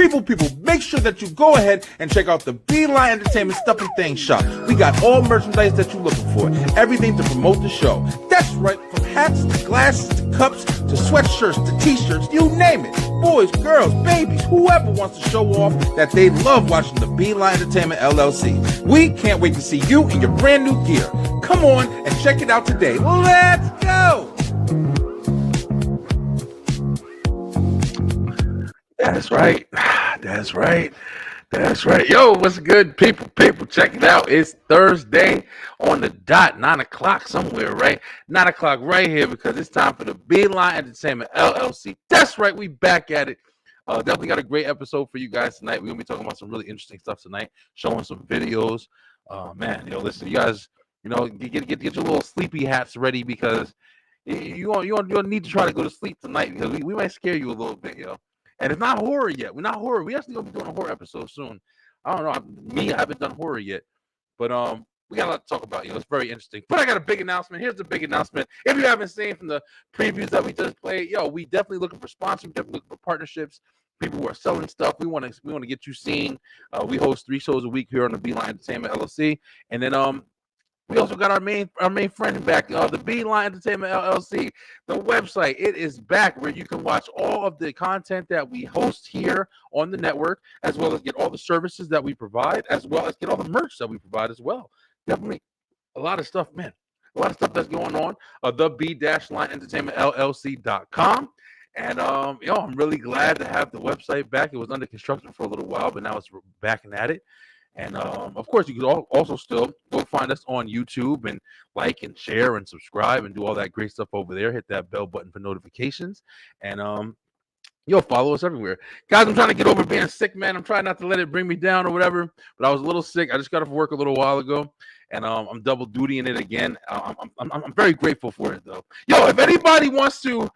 People, make sure that you go ahead and check out the Beeline Entertainment Stuff and Things shop. We got all merchandise that you're looking for. Everything to promote the show. That's right, from hats to glasses to cups to sweatshirts to t-shirts, you name it. Boys, girls, babies, whoever wants to show off that they love watching the Beeline Entertainment LLC. We can't wait to see you in your brand new gear. Come on and check it out today. Let's go! That's right. That's right. That's right. Yo, what's good, people? Check it out. It's Thursday on the dot, 9 o'clock somewhere, right? 9 o'clock right here because it's time for the Beeline Entertainment LLC. That's right. We back at it. Definitely got a great episode for you guys tonight. We're going to be talking about some really interesting stuff tonight, showing some videos. Man, listen, you guys, get your little sleepy hats ready because you'll need to try to go to sleep tonight because we might scare you a little bit, And it's not horror yet. We're not horror. We actually gonna be doing a horror episode soon. I don't know. I haven't done horror yet, but we got a lot to talk about. It's very interesting. But I got a big announcement. Here's the big announcement. If you haven't seen from the previews that we just played, we definitely looking for sponsors. We definitely looking for partnerships. People who are selling stuff. We want to get you seen. We host 3 shows a week here on the Beeline Entertainment LLC, and then we also got our main friend back, the Beeline Entertainment LLC, the website. It is back where you can watch all of the content that we host here on the network, as well as get all the services that we provide, as well as get all the merch that we provide as well. Definitely a lot of stuff, man. A lot of stuff that's going on. The B-LineEntertainmentLLC.com. And I'm really glad to have the website back. It was under construction for a little while, but now it's back and at it. And of course, you can also still go find us on YouTube and like and share and subscribe and do all that great stuff over there. Hit that bell button for notifications. And follow us everywhere. Guys, I'm trying to get over being sick, man. I'm trying not to let it bring me down or whatever. But I was a little sick. I just got off work a little while ago. And I'm double dutying it again. I'm very grateful for it, though. If anybody wants to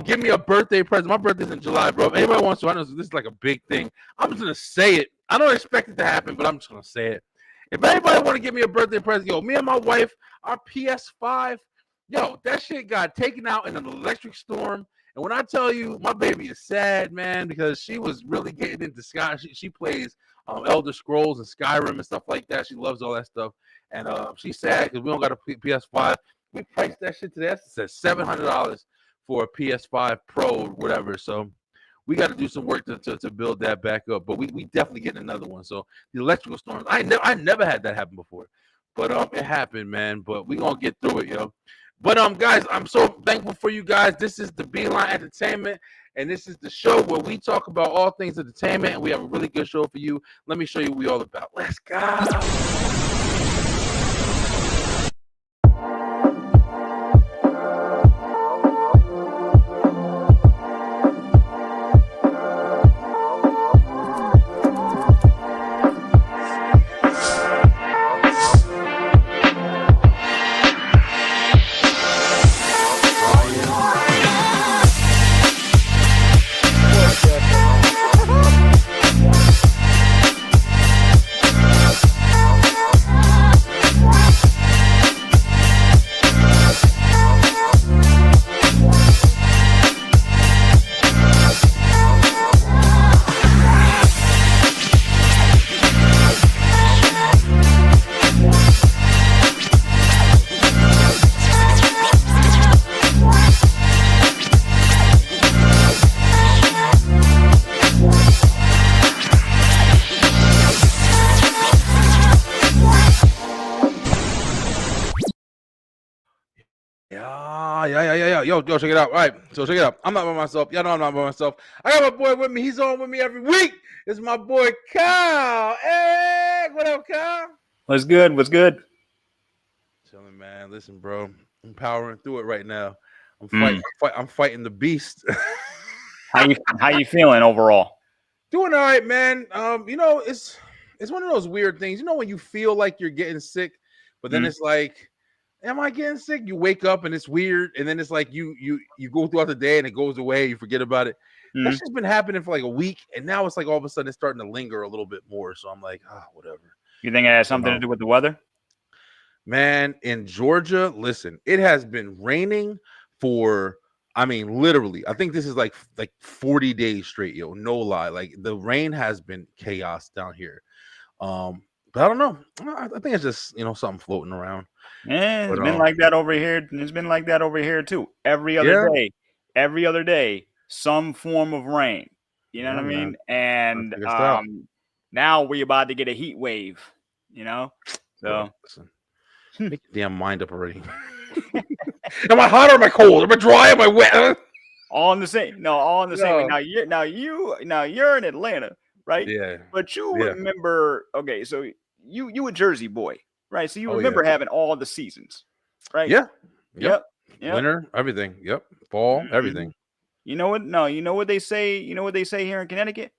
give me a birthday present. My birthday's in July, bro. If anybody wants to, I know this is like a big thing. I'm just going to say it. I don't expect it to happen, but I'm just going to say it. If anybody want to give me a birthday present, me and my wife, our PS5, that shit got taken out in an electric storm. And when I tell you, my baby is sad, man, because she was really getting into Sky. She plays Elder Scrolls and Skyrim and stuff like that. She loves all that stuff. And she's sad because we don't got a PS5. We priced that shit today. It says $700 for a PS5 Pro or whatever. So we got to do some work to build that back up. But we definitely getting another one. So the electrical storms, I never had that happen before. But it happened, man. But we going to get through it, But guys, I'm so thankful for you guys. This is the Beeline Entertainment, and this is the show where we talk about all things entertainment, and we have a really good show for you. Let me show you what we all about. Let's go. Yeah. Yo, check it out. All right, so check it out. I'm not by myself. Y'all know I'm not by myself. I got my boy with me. He's on with me every week. It's my boy Kyle. Hey, what up, Kyle? What's good? Chilling, man. Listen, bro, I'm powering through it right now. I'm fighting the beast. How you feeling overall? Doing all right, man. It's one of those weird things. When you feel like you're getting sick, but then it's like, am I getting sick? You wake up and it's weird, and then it's like you go throughout the day and it goes away. You forget about it. That's just been happening for like a week, and now it's like all of a sudden it's starting to linger a little bit more. So I'm like, whatever. You think it has something to do with the weather? Man, in Georgia, listen, it has been raining for I mean, literally, I think this is like 40 days straight, yo. No lie. Like the rain has been chaos down here. But I don't know. I think it's just something floating around. Yeah, it's But been like that over here. It's been like that over here too. yeah, Every other day, some form of rain. You know yeah, what I man. mean? I And figured this out. now we're about to get a heat wave. You know, Bro, so listen, make your damn mind up already. Am I hot or am I cold? Am I dry? Am I wet? all in the same. No, all in the same way. No. Now you're in Atlanta, right? Yeah, But you yeah. remember? Okay, so you a Jersey boy, right? So you Oh yeah, remember having all the seasons, right? yeah. Yep. Yep. Yep. Winter, everything. Yep. Fall, Mhm. everything. You know what? No, you know what they say. You know what they say here in Connecticut.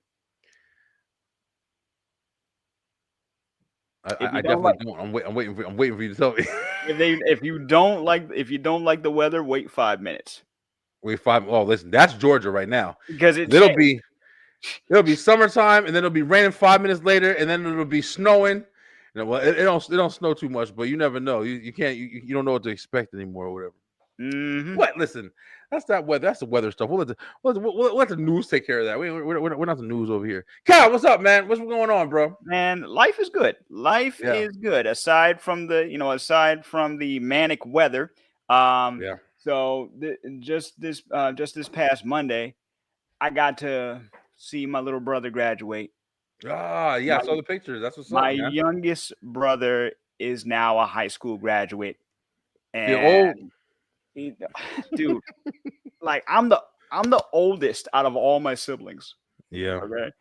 If I you don't like, definitely don't. I'm waiting for you to tell me. if you don't like the weather, wait 5 minutes Wait, five. Oh, listen, that's Georgia right now. because it It'll changed. be it'll be summertime, and then it'll be raining 5 minutes later, and then it'll be snowing. Well, it don't snow too much, but you never know. You can't you don't know what to expect anymore or whatever. Hmm. What? Listen, that's that weather. That's the weather stuff. We'll let the news take care of that. We're not the news over here. Kyle, what's up, man? What's going on, bro? Man, life is good. Life Yeah, is good. Aside from the manic weather. Um, yeah. so just this past Monday, I got to see my little brother graduate. Ah, yeah. I My saw the pictures. That's what's up, my man. youngest brother is now a high school graduate, Feel old. and he, dude, like I'm the oldest out of all my siblings. Yeah, Okay.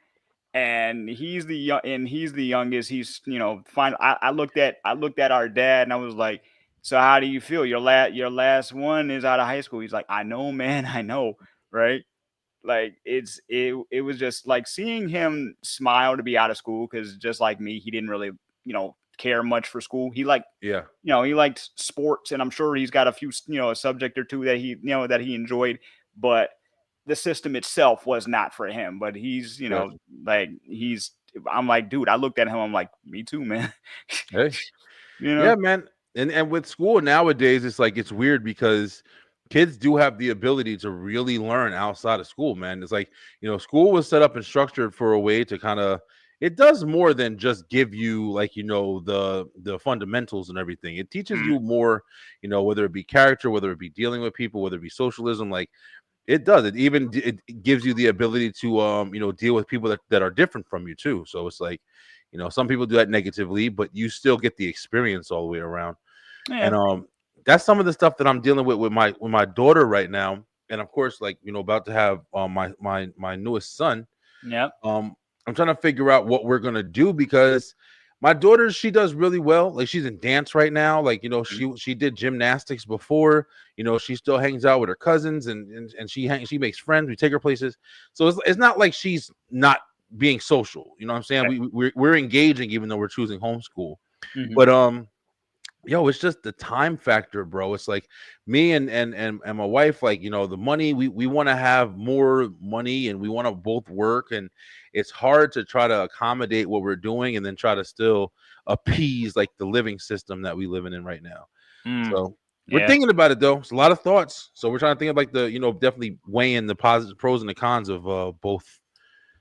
And he's the youngest. He's fine. I looked at our dad and I was like, so how do you feel? Your last one is out of high school. He's like, I know, man, I know, right? Like it was just like seeing him smile to be out of school because just like me, he didn't really care much for school. yeah, He liked sports, and I'm sure he's got a few a subject or two that he enjoyed, but the system itself was not for him. But he's yeah. like he's I'm like, dude, I looked at him, I'm like, me too, man. Hey. you know Yeah, man. And with school nowadays, it's like it's weird because kids do have the ability to really learn outside of school, man. It's like, school was set up and structured for a way to kind of it does more than just give you like, the fundamentals and everything. It teaches Mm, you more, whether it be character, whether it be dealing with people, whether it be socialism, like it does. It gives you the ability to deal with people that are different from you too. So it's like, some people do that negatively, but you still get the experience all the way around. yeah. And that's some of the stuff that I'm dealing with my daughter right now. And of course, like, about to have my newest son. Yep. I'm trying to figure out what we're gonna do because my daughter, she does really well. Like she's in dance right now. Like, Mhm. she did gymnastics before. She still hangs out with her cousins and she makes friends. We take her places. So it's not like she's not being social. You know what I'm saying? Right. We're engaging even though we're choosing homeschool. Mhm. But it's just the time factor, bro. It's like me and my wife, like, the money, we want to have more money and we want to both work, and it's hard to try to accommodate what we're doing and then try to still appease like the living system that we living in right now. Mm, So we're yeah. thinking about it though. It's a lot of thoughts. So we're trying to think of like the, definitely weighing the positive pros and the cons of both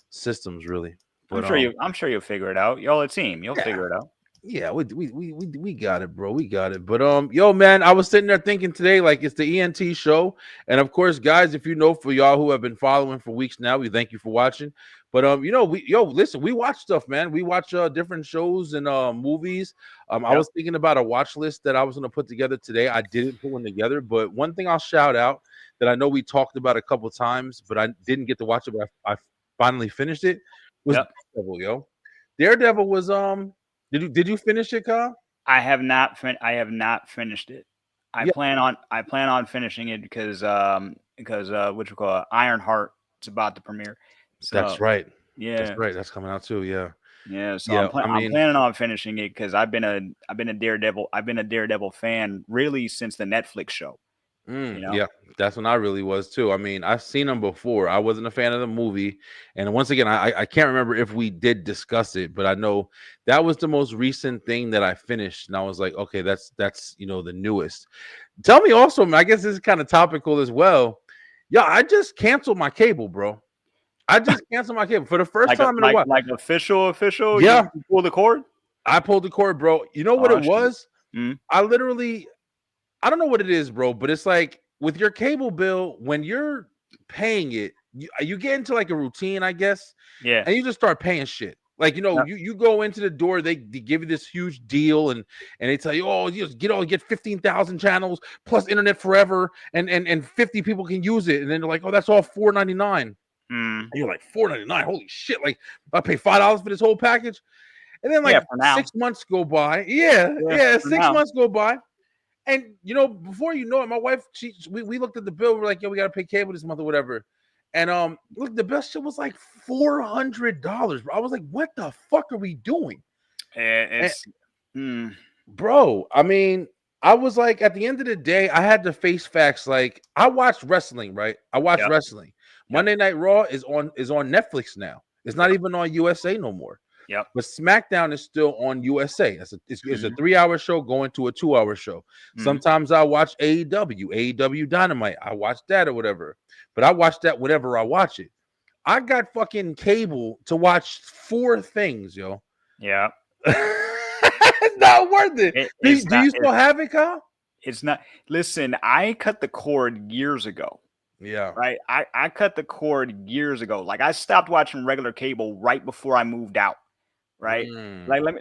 systems really. I'm But sure you'll figure it out. Y'all a team. You'll yeah. figure it out. Yeah, we got it, bro. We got it. But yo, man, I was sitting there thinking today, like it's the ENT show, and of course, guys, if you know, for y'all who have been following for weeks now, we thank you for watching. But listen, we watch stuff, man. We watch different shows and movies. I Yep. was thinking about a watch list that I was gonna put together today. I didn't put one together, but one thing I'll shout out that I know we talked about a couple times, but I didn't get to watch it, but I finally finished it. Was Yep. Daredevil, yo. Daredevil was did you finish it, Kyle? I have not finished it. I Yeah, plan on finishing it because what you call it, Ironheart is about to premiere. that's So right. That's yeah. right. That's coming out too. Yeah. Yeah, so Yeah. I I'm mean, planning on finishing it because I've been a Daredevil fan really since the Netflix show, you know? yeah, that's when I really was too. I mean, I've seen them before. I wasn't a fan of the movie. And once again, I can't remember if we did discuss it, but I know that was the most recent thing that I finished. And I was like, okay, that's the newest. Tell me also, man, I guess this is kind of topical as well. Yeah, I just canceled my cable, bro. I just canceled my cable for the first time in a while. Like official. Yeah. You pull the cord. I pulled the cord, bro. You know what Oh it shit. was? I literally, I don't know what it is, bro, but it's like with your cable bill, when you're paying it, you get into like a routine, I guess, Yeah. and you just start paying shit. Like, you know, Yep. you go into the door, they give you this huge deal, and they tell you, oh, you just get 15,000 channels plus internet forever, and 50 people can use it, and then they're like, oh, that's all $4.99. And you're like, $4.99, holy shit! Like, I pay $5 for this whole package, and then Yeah, like for now. 6 months go by. Yeah, for 6 now. months go by. And you know, before you know it, my wife, we looked at the bill. We're like, yo, we gotta pay cable this month or whatever. And look, the bill shit was like $400, bro. I was like, what the fuck are we doing? It's Bro, I mean, I was like, at the end of the day, I had to face facts. Like, I watched wrestling, right? I watched wrestling. Monday Night Raw is on Netflix now. It's not even on USA no more. Yep. But SmackDown is still on USA. It's a 3-hour show going to a 2-hour show. Sometimes I watch AEW Dynamite. I watch that or whatever. But I watch that whenever I watch it. I got fucking cable to watch 4 things, yo. Yeah. It's not worth it. Do you still have it, Kyle? It's not. Listen, I cut the cord years ago. Yeah. Right. I cut the cord years ago. Like, I stopped watching regular cable right before I moved out. Right. Like, let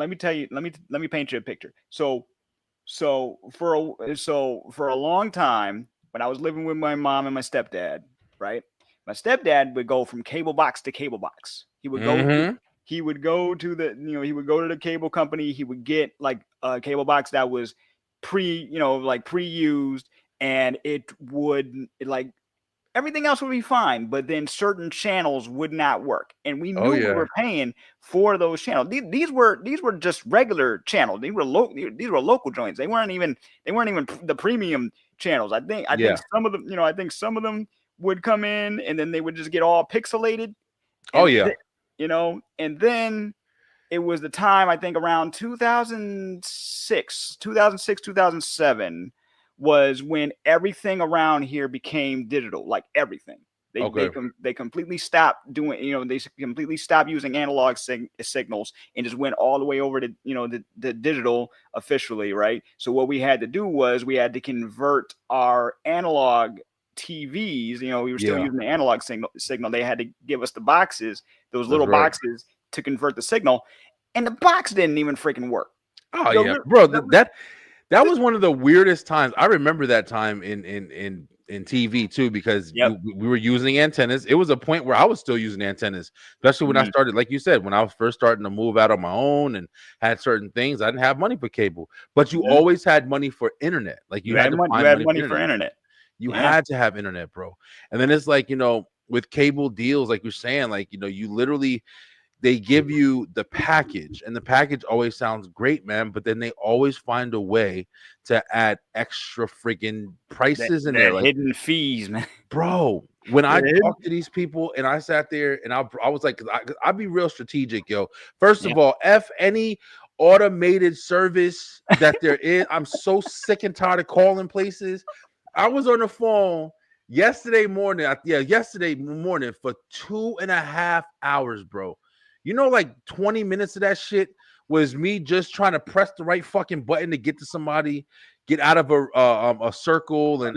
me tell you. Let me paint you a picture. So for a long time, when I was living with my mom and my stepdad, right? My stepdad would go from cable box to cable box. He would go. He would go to the cable company. He would get like a cable box that was pre-used, and it would everything else would be fine, but then certain channels would not work, and we knew we were paying for those channels. These were just regular channels. These were local joints. They weren't even the premium channels. I think some of them, I think some of them would come in, and then they would just get all pixelated. And then it was the time, I think around 2006, 2007 was when everything around here became digital, like everything. They completely stopped doing, they completely stopped using analog signals and just went all the way over to, the digital officially, right? So what we had to do was we had to convert our analog TVs, we were still using the analog signal. They had to give us the boxes, those little boxes to convert the signal, and the box didn't even freaking work. Oh yeah, bro, that was one of the weirdest times. I remember that time in TV too, because we were using antennas. It was a point where I was still using antennas, especially when I started, like you said, when I was first starting to move out on my own and had certain things. I didn't have money for cable, but you always had money for internet. Like you had money for internet. You had to have internet, bro. And then it's like, with cable deals, like you're saying, like, you literally, they give you the package, and the package always sounds great, man. But then they always find a way to add extra freaking prices in there, like hidden fees, man. Bro, when I talked to these people and I sat there and I was like, I'd be real strategic, yo. First of all, F any automated service that there is. I'm so sick and tired of calling places. I was on the phone yesterday morning for 2.5 hours, bro. Like 20 minutes of that shit was me just trying to press the right fucking button to get to somebody, get out of a circle, and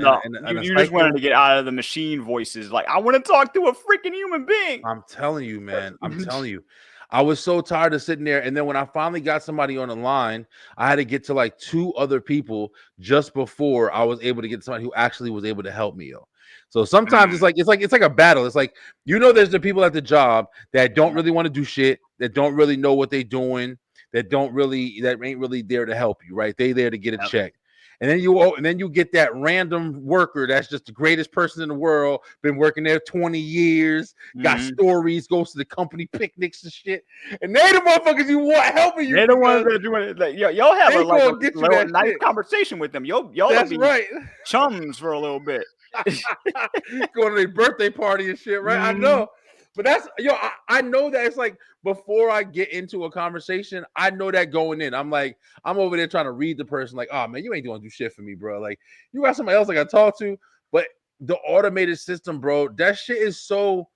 you just wanted to get out of the machine voices. Like, I want to talk to a freaking human being. I'm telling you, man. I'm telling you. I was so tired of sitting there. And then when I finally got somebody on the line, I had to get to like 2 other people just before I was able to get somebody who actually was able to help me, yo. So sometimes it's like a battle. It's like, there's the people at the job that don't really want to do shit, that don't really know what they're doing, that ain't really there to help you, right? They there to get a check. And then you get that random worker that's just the greatest person in the world, been working there 20 years, got stories, goes to the company picnics and shit. And they the motherfuckers you want helping you. They're the ones that you want. Like, y'all have a nice conversation with them. Y'all that's be right. chums for a little bit. Going to their birthday party and shit, right? I know. But that's, I know that it's like, before I get into a conversation, I know that going in. I'm over there trying to read the person like, oh man, you ain't doing do shit for me, bro. Like, you got somebody else I got to talk to. But the automated system, bro, that shit is so.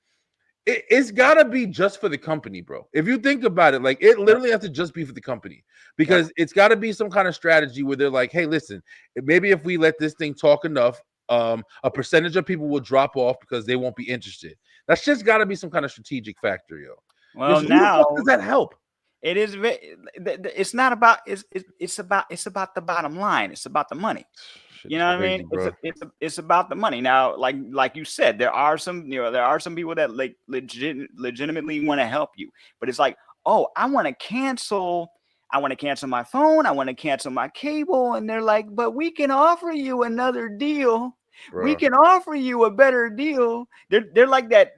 It's gotta be just for the company, bro. If you think about it, like it literally has to just be for the company because it's got to be some kind of strategy where they're like, hey, listen, maybe if we let this thing talk enough, a percentage of people will drop off because they won't be interested. That's just got to be some kind of strategic factor, yo. Well, Who the now fuck does that help? it is. It's not about. It's about the bottom line. It's about the money. Shit You is know what I crazy, mean? bro. It's about the money. Now, like you said, there are some people that like legitimately want to help you, but it's like, oh, I want to cancel my phone, I want to cancel my cable, and they're like, but we can offer you another deal. We Bro. can offer you a better deal. They're like that.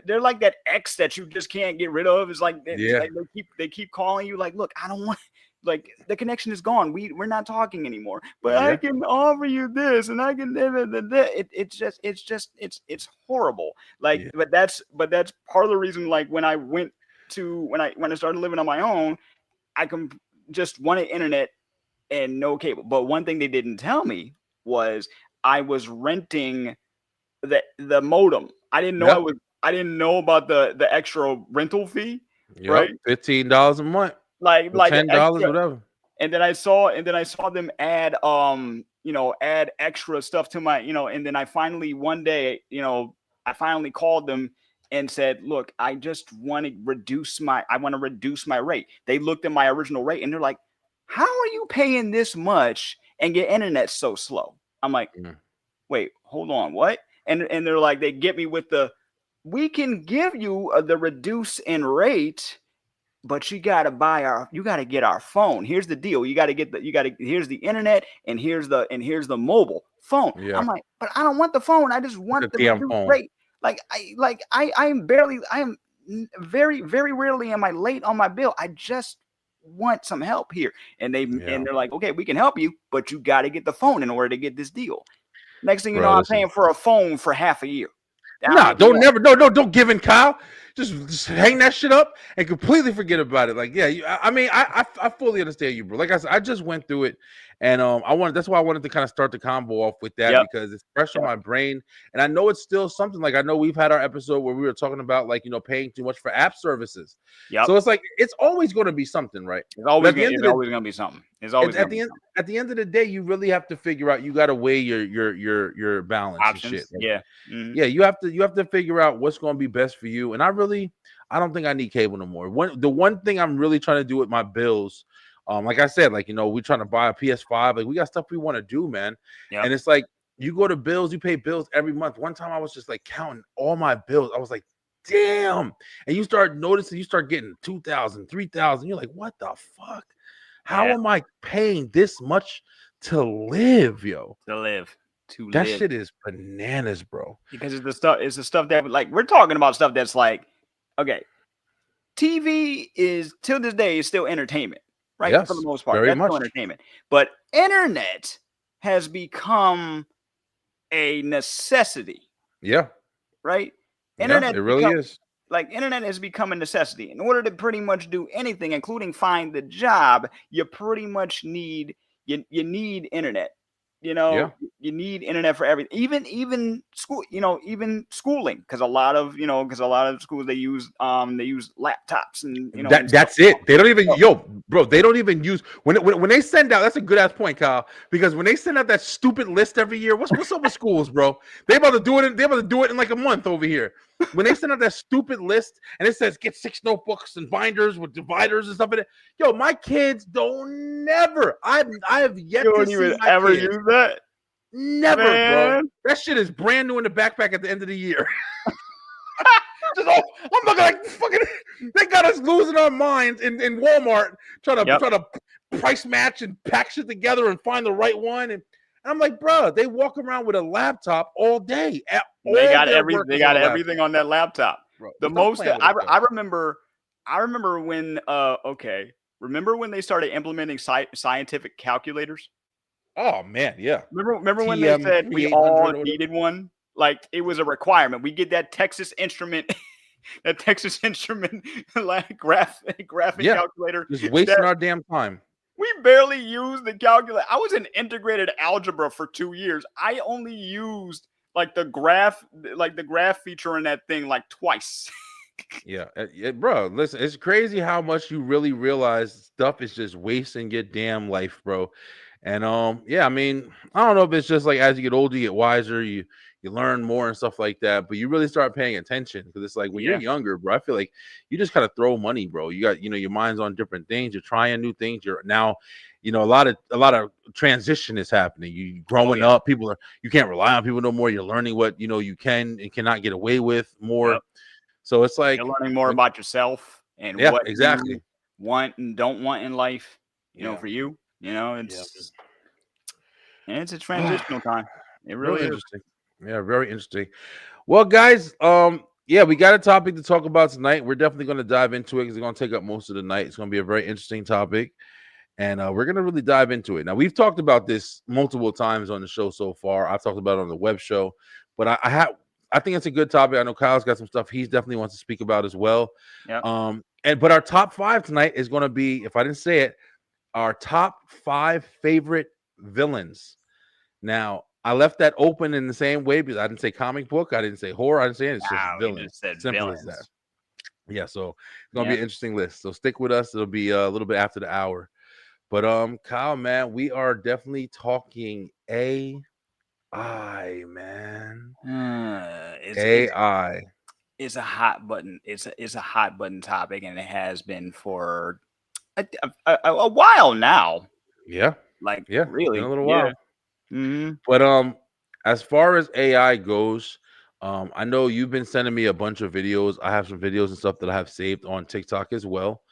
They're like that ex that you just can't get rid of. It's like, Yeah. like they keep calling you. Like, look, I don't want. Like the connection is gone. We're not talking anymore. But I can offer you this, and I can. It's horrible. Like, but that's part of the reason. Like when I started living on my own, I just wanted internet and no cable. But one thing they didn't tell me was I was renting the modem. I didn't know I didn't know about the extra rental fee. Yep. Right, $15 a month. like $10, extra. whatever. And then I saw them add add extra stuff to my, and then I finally one day, I finally called them and said, look, I want to reduce my rate. They looked at my original rate and they're like, how are you paying this much and your internet so slow? I'm like, wait, hold on, what? And they're like, they get me with we can give you the reduce in rate, but you gotta get our phone. Here's the deal. Here's the internet and here's the mobile phone. Yeah. I'm like, but I don't want the phone. I just want the reduced rate. I am very, very rarely am I late on my bill. I just want some help here. And they're like, okay, we can help you, but you got to get the phone in order to get this deal. Next thing you know, I'm paying for a phone for half a year. Nah, don't give in, Kyle. Just hang that shit up and completely forget about it. Like, yeah, I fully understand you, bro. Like I said, I just went through it, and that's why I wanted to kind of start the combo off with that because it's fresh on my brain, and I know it's still something. Like I know we've had our episode where we were talking about like paying too much for app services. So it's like it's always going to be something, right? It's always going to be something. It's always at the end of the day, you really have to figure out. You got to weigh your balance options. And shit. Like, yeah, yeah. You have to figure out what's going to be best for you. And I don't think I need cable no more. The one thing I'm really trying to do with my bills, like I said, like we're trying to buy a PS5. Like we got stuff we want to do, man. Yep. And it's like you go to bills, you pay bills every month. One time I was just like counting all my bills. I was like, damn. And you start noticing, you start getting 2,000, 3,000. You're like, what the fuck? How am I paying this much to live, yo? That shit is bananas, bro. Because it's the stuff that like we're talking about stuff that's like, okay, TV is till this day is still entertainment, right? Yes, for the most part, very that's much still entertainment. But internet has become a necessity. Yeah. Right? Internet, it really is. Like internet has become a necessity. In order to pretty much do anything, including find the job, you pretty much need you need internet. You need internet for everything. Even school, even schooling, because a lot of schools they use laptops and that's it. They don't even they don't even use when they send out. That's a good ass point, Kyle. Because when they send out that stupid list every year, what's up with schools, bro? They about to do it in like a month over here. When they send out that stupid list and it says get 6 notebooks and binders with dividers and stuff in it, my kids don't never. I have yet to see my ever kids use that. Never, bro. That shit is brand new in the backpack at the end of the year. I'm looking like fucking. They got us losing our minds in Walmart trying to price match and pack shit together and find the right one. And I'm like, bro, they walk around with a laptop all day. They got everything on that laptop. Bro, the most I remember when remember when they started implementing scientific calculators? Oh man, yeah. Remember when they said we all needed one? Like it was a requirement. We get that Texas Instrument, like graphing calculator. Just wasting our damn time. We barely used the calculator. I was in integrated algebra for 2 years. I only used the graph feature in that thing like twice. Yeah, bro. Listen, it's crazy how much you really realize stuff is just wasting your damn life, bro. And yeah, I mean, I don't know if it's just like as you get older, you get wiser, you learn more and stuff like that. But you really start paying attention because it's like when you're Yeah. younger, bro. I feel like you just kind of throw money, bro. You got your mind's on different things. You're trying new things. You're now, a lot of transition is happening. You growing yeah. up, you can't rely on people no more. You're learning what you can and cannot get away with more. Yep. So it's like You're learning more about yourself and yeah, what exactly. you want and don't want in life. For you, Yeah. it's a transitional time. It really Real is. interesting. Yeah, very interesting. Well, guys, yeah, we got a topic to talk about tonight. We're definitely going to dive into it because it's going to take up most of the night. It's going to be a very interesting topic, and we're going to really dive into it. Now, we've talked about this multiple times on the show so far. I've talked about it on the web show, but I think it's a good topic. I know Kyle's got some stuff he's definitely wants to speak about as well. Yeah. But our top 5 tonight is going to be, if I didn't say it, our top 5 favorite villains. Now, I left that open in the same way because I didn't say comic book, I didn't say horror, I didn't say it. It's just Wow, you villains. just said Simple villains. as that. Yeah, so it's gonna be an interesting list. So stick with us. It'll be a little bit after the hour. But Kyle, man, we are definitely talking AI, man. AI. It's a hot button. It's a hot button topic, and it has been for a while now. Yeah. Like Yeah. really, Been a little while. Mm-hmm. But as far as AI goes, I know you've been sending me a bunch of videos. I have some videos and stuff that I have saved on TikTok as well.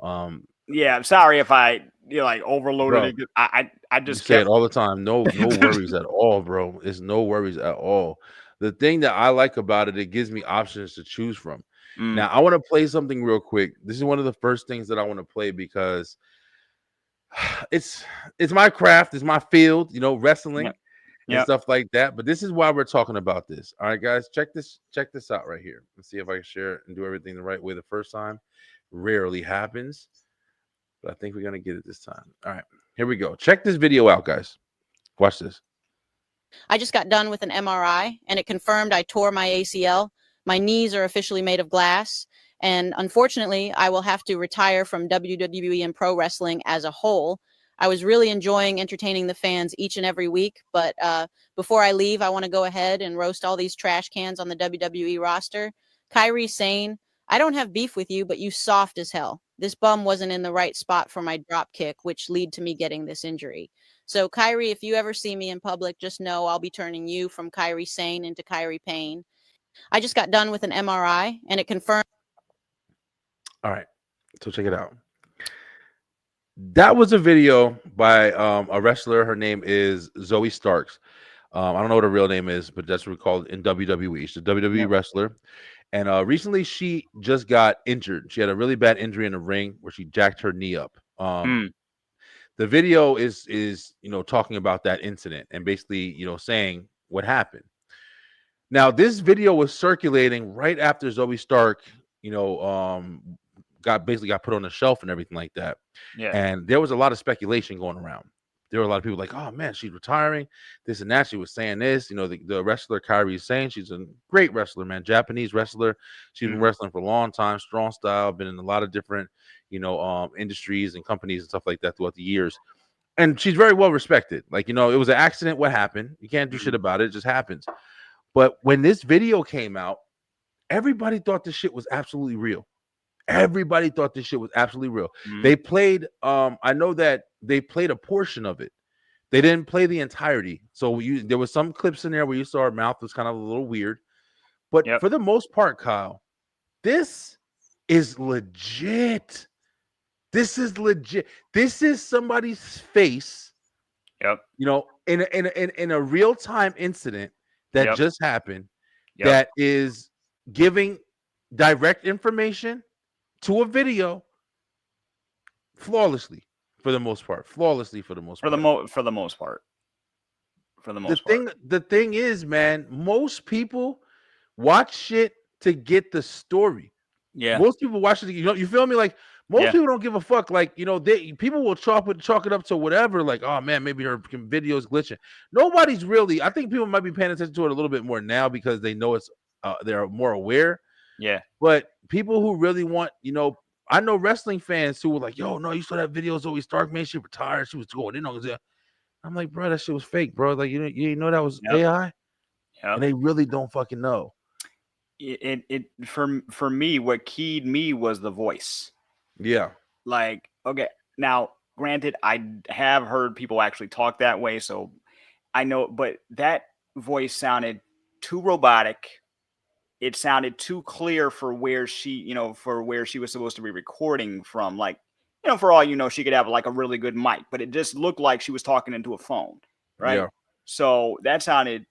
Yeah, I'm sorry if I like overloaded Bro, it. I you just say kept it all the time. No worries at all, bro. It's no worries at all. The thing that I like about it, it gives me options to choose from. Now, I want to play something real quick. This is one of the first things that I want to play because it's my craft, it's my field, wrestling and stuff like that. But this is why we're talking about this. All right, guys, check this out right here. Let's see if I can share it and do everything the right way the first time. Rarely happens, but I think we're gonna get it this time. All right, here we go. Check this video out, guys. Watch this. I just got done with an MRI and it confirmed I tore my ACL. My knees are officially made of glass. And unfortunately, I will have to retire from WWE and pro wrestling as a whole. I was really enjoying entertaining the fans each and every week. But before I leave, I want to go ahead and roast all these trash cans on the WWE roster. Kairi Sane, I don't have beef with you, but you soft as hell. This bum wasn't in the right spot for my drop kick, which led to me getting this injury. So, Kairi, if you ever see me in public, just know I'll be turning you from Kairi Sane into Kairi Payne. I just got done with an MRI, and it confirmed. All right, so check it out. That was a video by a wrestler. Her name is Zoe Starks. I don't know what her real name is, but that's what we call it in WWE. She's a WWE wrestler. And recently she just got injured. She had a really bad injury in the ring where she jacked her knee up. The video is talking about that incident and basically saying what happened. Now this video was circulating right after Zoe Stark got put on the shelf and everything like that. Yeah. And there was a lot of speculation going around. There were a lot of people like, oh man, she's retiring, this and that. She was saying this, the wrestler Kairi Sane, she's a great wrestler, man, Japanese wrestler. She's been wrestling for a long time, strong style, been in a lot of different, industries and companies and stuff like that throughout the years. And she's very well respected. Like, it was an accident. What happened? You can't do shit about it. It just happens. But when this video came out, everybody thought this shit was absolutely real. Everybody thought this shit was absolutely real. They played, I know that they played a portion of it. They didn't play the entirety. So there was some clips in there where you saw her mouth was kind of a little weird. But for the most part, Kyle, this is legit. This is legit. This is somebody's face. In a real-time incident that just happened that is giving direct information to a video flawlessly for the most part. The thing is, man, most people watch shit to get the story. Yeah. Most people watch it, you feel me? Like most Yeah. people don't give a fuck. Like, people will chalk it up to whatever, like, oh man, maybe her video's glitching. Nobody's really, I think people might be paying attention to it a little bit more now because they know it's they're more aware. Yeah. But people who really want, I know wrestling fans who were like, yo, no, you saw that video of Zoe Stark, man, she retired, she was going in on it. I'm like, bro, that shit was fake, bro. Like, you know that was Yep. AI? Yep. And they really don't fucking know. For me, what keyed me was the voice. Yeah. Like, okay, now granted, I have heard people actually talk that way, so I know, but that voice sounded too robotic. It sounded too clear for where she was supposed to be recording from. Like, for all you know, she could have like a really good mic, but it just looked like she was talking into a phone, right? Yeah. So that sounded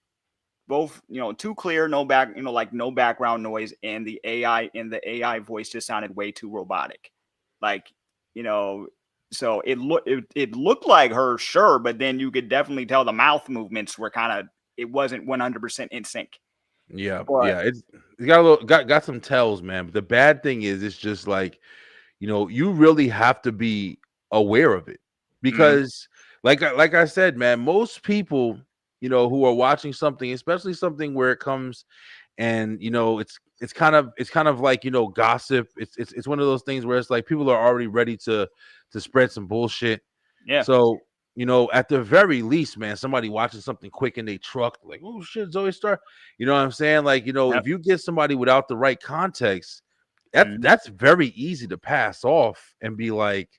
both, too clear, no background noise, and the AI voice just sounded way too robotic. Like, so it looked like her, sure, but then you could definitely tell the mouth movements were it wasn't 100% in sync. Yeah, But, yeah, it's got a little got some tells, man. But the bad thing is, it's just like, you really have to be aware of it because, like I said, man, most people, who are watching something, especially something where it comes and it's kind of like gossip. It's one of those things where it's like people are already ready to spread some bullshit. yeah. So, at the very least, man, somebody watching something quick in their truck, like, oh shit, Zoe Stark. You know what I'm saying? Like, Yep. if you get somebody without the right context, Mhm. that's very easy to pass off and be like,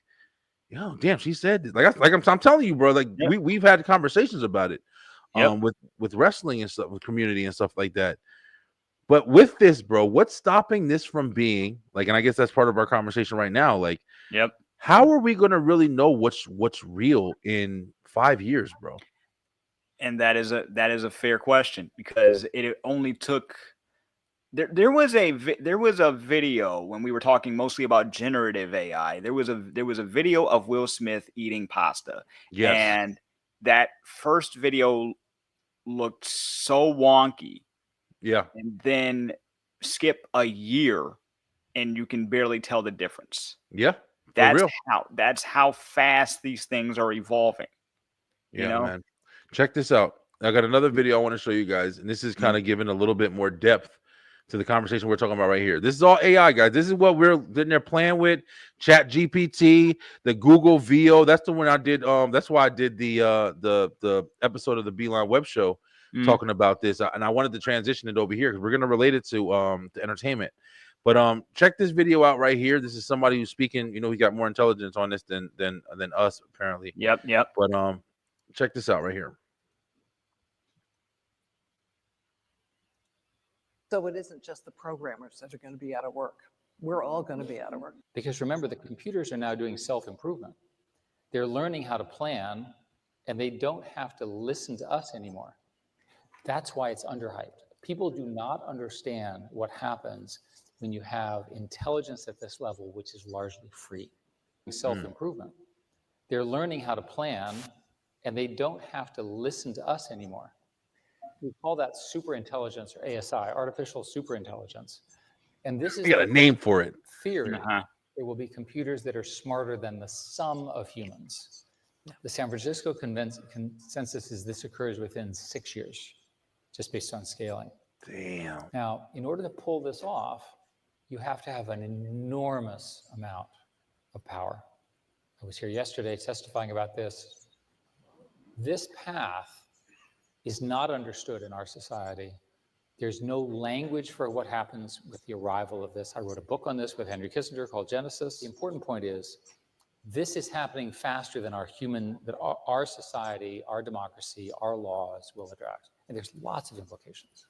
yo, damn, she said this. Like I'm telling you, bro. Like, Yep. we've had conversations about it, Yep. with wrestling and stuff, with community and stuff like that. But with this, bro, what's stopping this from being like, and I guess that's part of our conversation right now, like, Yep. how are we going to really know what's real in 5 years, bro? And that is a fair question, because it only took there was a video when we were talking mostly about generative AI. There was a video of Will Smith eating pasta. Yes. And that first video looked so wonky. Yeah. And then skip a year and you can barely tell the difference. Yeah. For That's real. that's how fast these things are evolving. Yeah, man. Check this out. I got another video I want to show you guys, and this is kind of giving a little bit more depth to the conversation we're talking about right here. This is all AI, guys. This is what we're sitting there playing with. Chat GPT, the Google VO. That's the one I did. That's why I did the episode of the Beeline Web Show talking about this, and I wanted to transition it over here because we're gonna relate it to entertainment. But check this video out right here. This is somebody who's speaking. He got more intelligence on this than us apparently. Yep. But check this out right here. So it isn't just the programmers that are going to be out of work. We're all going to be out of work. Because remember, the computers are now doing self-improvement. They're learning how to plan, and they don't have to listen to us anymore. That's why it's underhyped. People do not understand what happens when you have intelligence at this level, which is largely free. Self-improvement. They're learning how to plan, and they don't have to listen to us anymore. We call that superintelligence, or ASI, artificial superintelligence. And this is I got a name for it. Theory. There will be computers that are smarter than the sum of humans. The San Francisco consensus is this occurs within 6 years, just based on scaling. Damn. Now, in order to pull this off, you have to have an enormous amount of power. I was here yesterday testifying about this. This path is not understood in our society. There's no language for what happens with the arrival of this. I wrote a book on this with Henry Kissinger called Genesis. The important point is, this is happening faster than our society, our democracy, our laws will address. And there's lots of implications.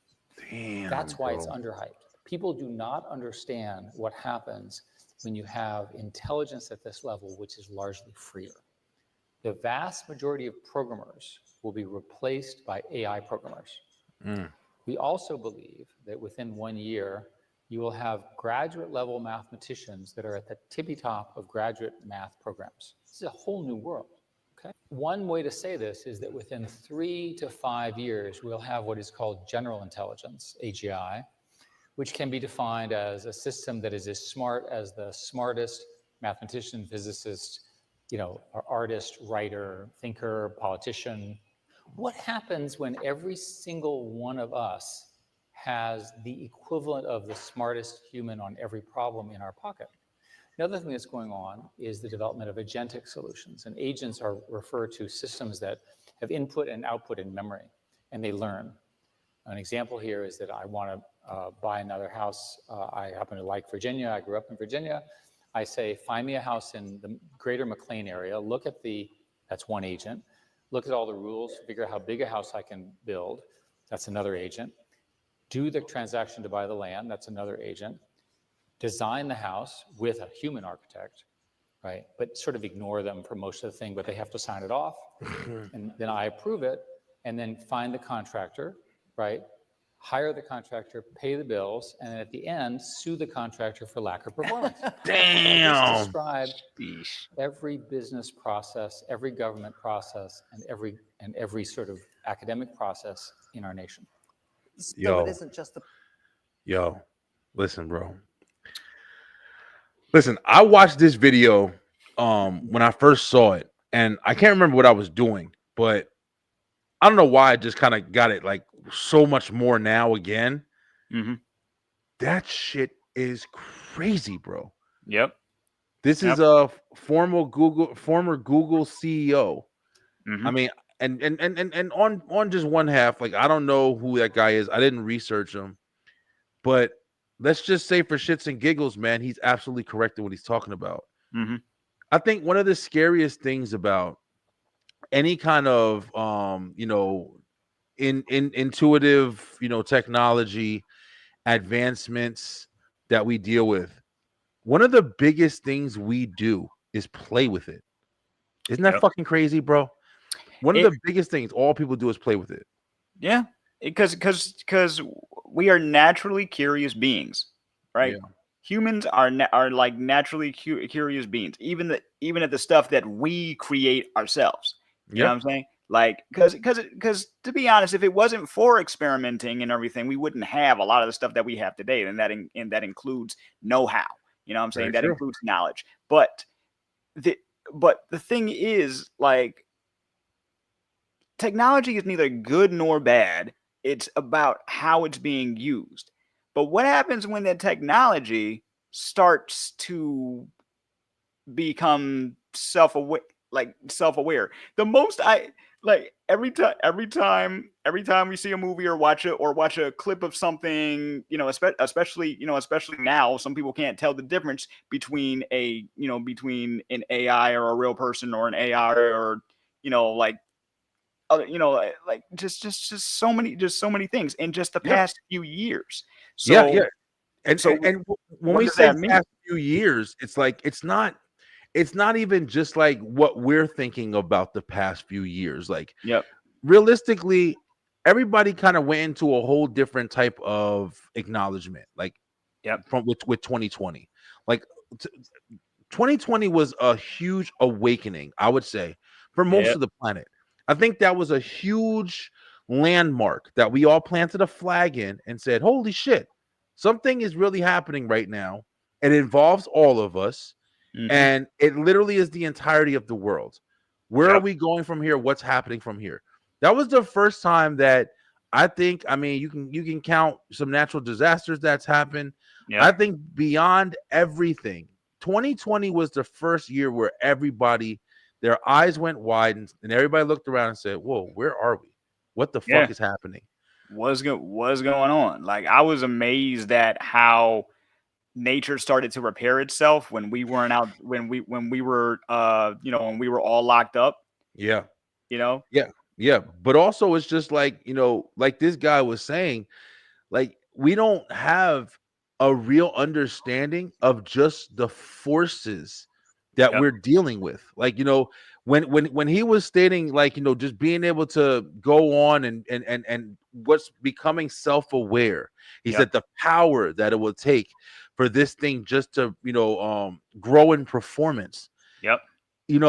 Damn. That's why it's underhyped. People do not understand what happens when you have intelligence at this level, which is largely freer. The vast majority of programmers will be replaced by AI programmers. We also believe that within 1 year, you will have graduate level mathematicians that are at the tippy top of graduate math programs. This is a whole new world. Okay? One way to say this is that within 3 to 5 years, we'll have what is called general intelligence, AGI, which can be defined as a system that is as smart as the smartest mathematician, physicist, or artist, writer, thinker, politician. What happens when every single one of us has the equivalent of the smartest human on every problem in our pocket? The other thing that's going on is the development of agentic solutions. And agents are referred to systems that have input and output in memory, and they learn. An example here is that I want to buy another house. I happen to like Virginia. I grew up in Virginia. I say, find me a house in the greater McLean area. Look at that's one agent. Look at all the rules, figure out how big a house I can build. That's another agent. Do the transaction to buy the land. That's another agent. Design the house with a human architect, right? But sort of ignore them for most of the thing, but they have to sign it off. And then I approve it, and then find the contractor, right? Hire the contractor, pay the bills, and then at the end, sue the contractor for lack of performance. Damn. I just described every business process, every government process, and every sort of academic process in our nation. So it isn't just the Listen, bro. Listen, I watched this video when I first saw it, and I can't remember what I was doing, but I don't know why I just kind of got it like so much more now again. Mm-hmm. That shit is crazy, bro. Yep. This is a former Google CEO. Mm-hmm. I mean, and on just one half, like I don't know who that guy is. I didn't research him, but let's just say for shits and giggles, man, he's absolutely correct in what he's talking about. Mm-hmm. I think one of the scariest things about any kind of intuitive, technology advancements that we deal with, one of the biggest things we do is play with it. Isn't that fucking crazy, bro? One of the biggest things all people do is play with it. Yeah, because we are naturally curious beings, right? Yeah. Humans are like naturally curious beings, even at the stuff that we create ourselves. You know what I'm saying? Like, because to be honest, if it wasn't for experimenting and everything, we wouldn't have a lot of the stuff that we have today, and that includes know-how. You know what I'm saying? That includes knowledge. But the thing is, like, technology is neither good nor bad. It's about how it's being used. But what happens when that technology starts to become self-aware? The most every time we see a movie or watch a clip of something, especially now, some people can't tell the difference between an AI or a real person, or an AI or just so many things in just the past few years. So, And when we say past few years, it's like it's not even just like what we're thinking about the past few years. Like, realistically, everybody kind of went into a whole different type of acknowledgement. Like, with 2020, like 2020 was a huge awakening, I would say, for most of the planet. I think that was a huge landmark that we all planted a flag in and said, holy shit, something is really happening right now. It involves all of us. Mm-hmm. And it literally is the entirety of the world. Where are we going from here? What's happening from here? That was the first time that I think, I mean, you can count some natural disasters that's happened. I think beyond everything, 2020 was the first year where everybody, their eyes went wide and everybody looked around and said, whoa, where are we? What the fuck is happening? What's going on? Like, I was amazed at how nature started to repair itself when we weren't out, when we were when we were all locked up. Yeah. But also it's just like, like this guy was saying, like, we don't have a real understanding of just the forces that we're dealing with. Like, when he was stating, like, just being able to go on and what's becoming self-aware, he said the power that it will take for this thing just to, grow in performance. You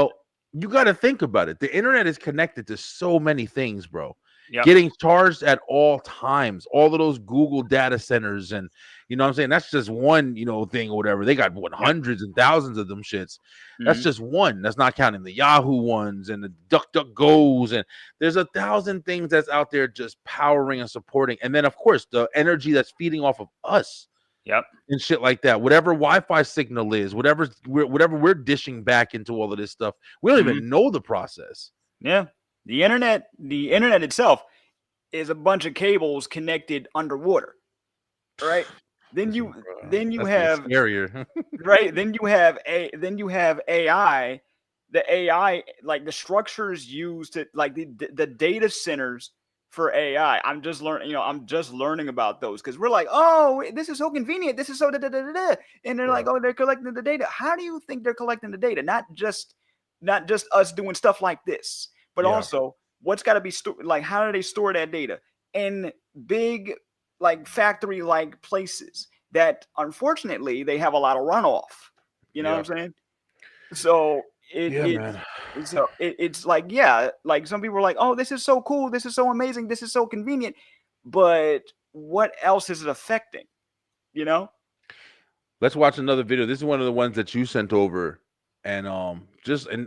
got to think about it. The internet is connected to so many things, bro. Getting charged at all times, all of those Google data centers and, You know what I'm saying? That's just one, thing or whatever. They got hundreds and thousands of them shits. That's just one. That's not counting the Yahoo ones and the DuckDuckGos, and there's 1,000 things that's out there just powering and supporting. And then of course the energy that's feeding off of us. Yep. And shit like that. Whatever Wi-Fi signal is, whatever we're dishing back into all of this stuff, we don't even know the process. Yeah. The internet itself is a bunch of cables connected underwater. Right? Then you have scarier. right? Then you have AI. The AI, like the structures used to like the data centers for AI. I'm just learning about those because we're like, oh, this is so convenient. This is so and they're like, oh, they're collecting the data. How do you think they're collecting the data? Not just us doing stuff like this, but also what's got to be stored. Like, how do they store that data in big like factory like places that unfortunately they have a lot of runoff. You know what I'm saying? So it's like, like some people are like, oh, this is so cool, this is so amazing, this is so convenient, but what else is it affecting? Let's watch another video. This is one of the ones that you sent over, and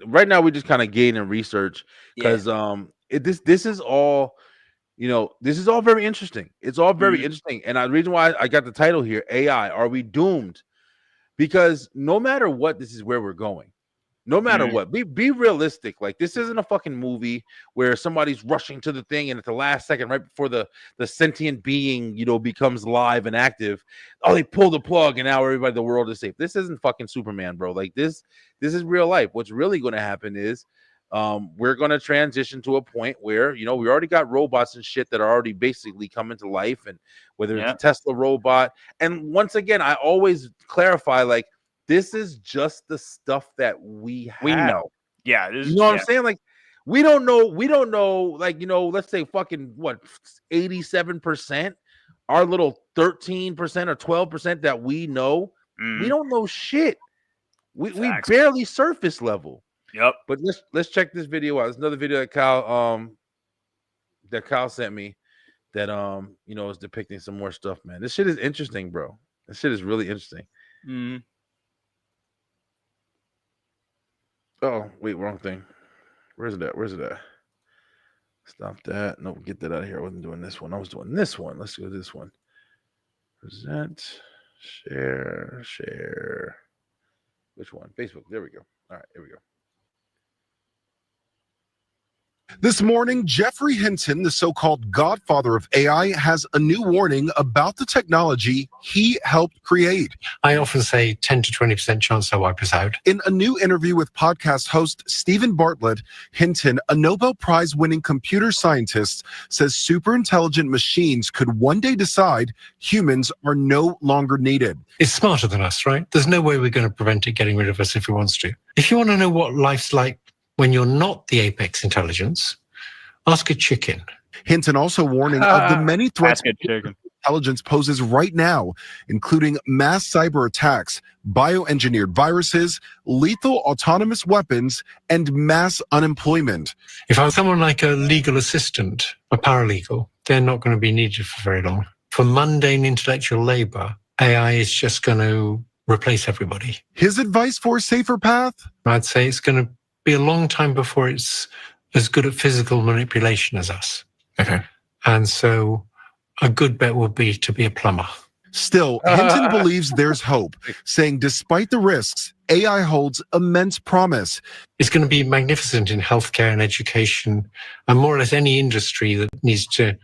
right now we just kind of gain and research because this is all this is all very interesting. It's all very interesting, and the reason why I got the title here, AI, are we doomed? Because no matter what, this is where we're going. No matter what, be realistic. Like, this isn't a fucking movie where somebody's rushing to the thing and at the last second, right before the sentient being, becomes live and active, oh, they pull the plug and now everybody in the world is safe. This isn't fucking Superman, bro. Like, this is real life. What's really going to happen is we're going to transition to a point where, we already got robots and shit that are already basically coming to life, and whether it's a Tesla robot. And once again, I always clarify, like, this is just the stuff that we know. Yeah. You know what I'm saying? Like, we don't know, like, let's say fucking 87%, our little 13% or 12% that we know, we don't know shit. We barely surface level. Yep. But let's check this video out. There's another video that Kyle sent me that is depicting some more stuff, man. This shit is interesting, bro. This shit is really interesting. Oh, wait, wrong thing. Where's it at? Stop that. No, get that out of here. I wasn't doing this one. I was doing this one. Let's go to this one. Present, share. Which one? Facebook. There we go. All right, here we go. This morning, Jeffrey Hinton, the so-called godfather of AI, has a new warning about the technology he helped create. I often say 10 to 20% chance they'll wipe us out. In a new interview with podcast host Stephen Bartlett, Hinton, a Nobel Prize-winning computer scientist, says superintelligent machines could one day decide humans are no longer needed. It's smarter than us, right? There's no way we're going to prevent it getting rid of us if it wants to. If you want to know what life's like when you're not the apex intelligence, ask a chicken. Hinton also warning of the many threats intelligence poses right now, including mass cyber attacks, bioengineered viruses, lethal autonomous weapons, and mass unemployment. If I was someone like a legal assistant, a paralegal, they're not going to be needed for very long. For mundane intellectual labor, AI is just going to replace everybody. His advice for a safer path? I'd say it's going to be a long time before it's as good at physical manipulation as us. Okay. And so a good bet would be to be a plumber. Still, Hinton believes there's hope, saying despite the risks, AI holds immense promise. It's going to be magnificent in healthcare and education, and more or less any industry that needs to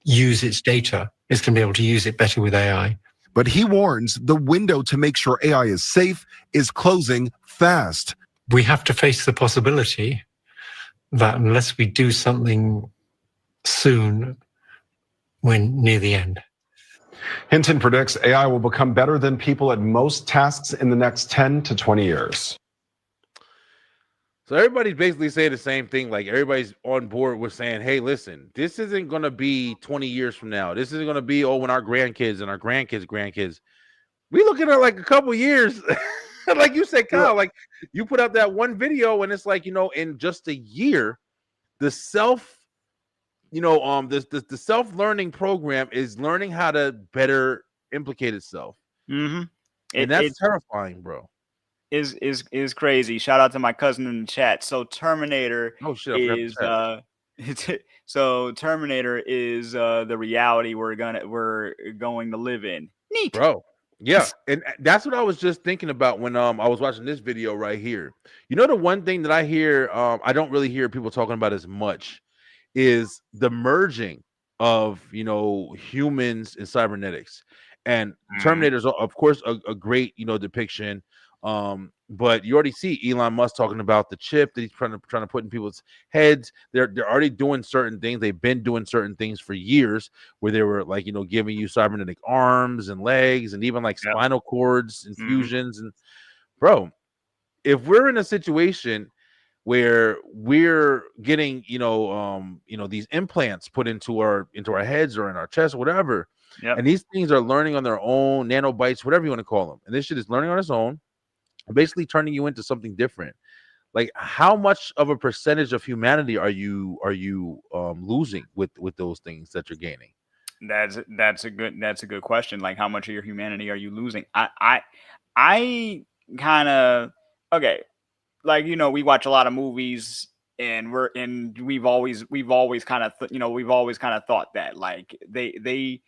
use its data is going to be able to use it better with AI. But he warns the window to make sure AI is safe is closing fast. We have to face the possibility that unless we do something soon, we're near the end. Hinton predicts AI will become better than people at most tasks in the next 10 to 20 years. So everybody's basically saying the same thing. Like, everybody's on board with saying, hey, listen, this isn't going to be 20 years from now. This isn't going to be, when our grandkids and our grandkids. We looking at like a couple years. Like you said, Kyle, like you put out that one video and it's like, in just a year, the the self-learning program is learning how to better implicate itself. Mm-hmm. And that's terrifying, bro. Is crazy. Shout out to my cousin in the chat. So Terminator Oh shit, I forgot the chat. so Terminator is the reality we're going to live in. Neat. Bro. Yeah, and that's what I was just thinking about when I was watching this video right here. You know, the one thing that I hear I don't really hear people talking about as much is the merging of, you know, humans and cybernetics. And Terminator's of course a great, you know, depiction. But you already see Elon Musk talking about the chip that he's trying to put in people's heads. They're already doing certain things. They've been doing certain things for years, where they were like, you know, giving you cybernetic arms and legs, and even like spinal cords infusions. And bro, if we're in a situation where we're getting, you know, these implants put into our heads or in our chest or whatever, and these things are learning on their own, nanobites, whatever you want to call them, and this shit is learning on its own, basically turning you into something different. Like, how much of a percentage of humanity are you losing with those things that you're gaining? That's a good question. Like, how much of your humanity are you losing? I kind of, okay, like, you know, we watch a lot of movies, and we've always kind of thought that, like, they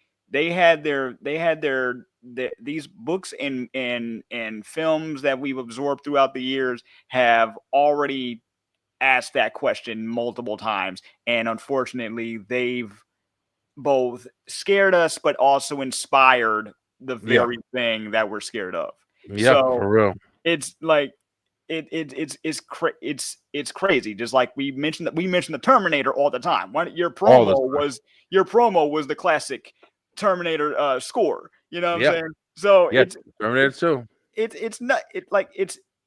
had these books and films that we've absorbed throughout the years have already asked that question multiple times, and unfortunately they've both scared us but also inspired the very thing that we're scared of. So for real. it's like it's crazy. Just like we mentioned the Terminator all the time. Your promo was the classic Terminator score. You know what I'm saying? So it's Terminator 2.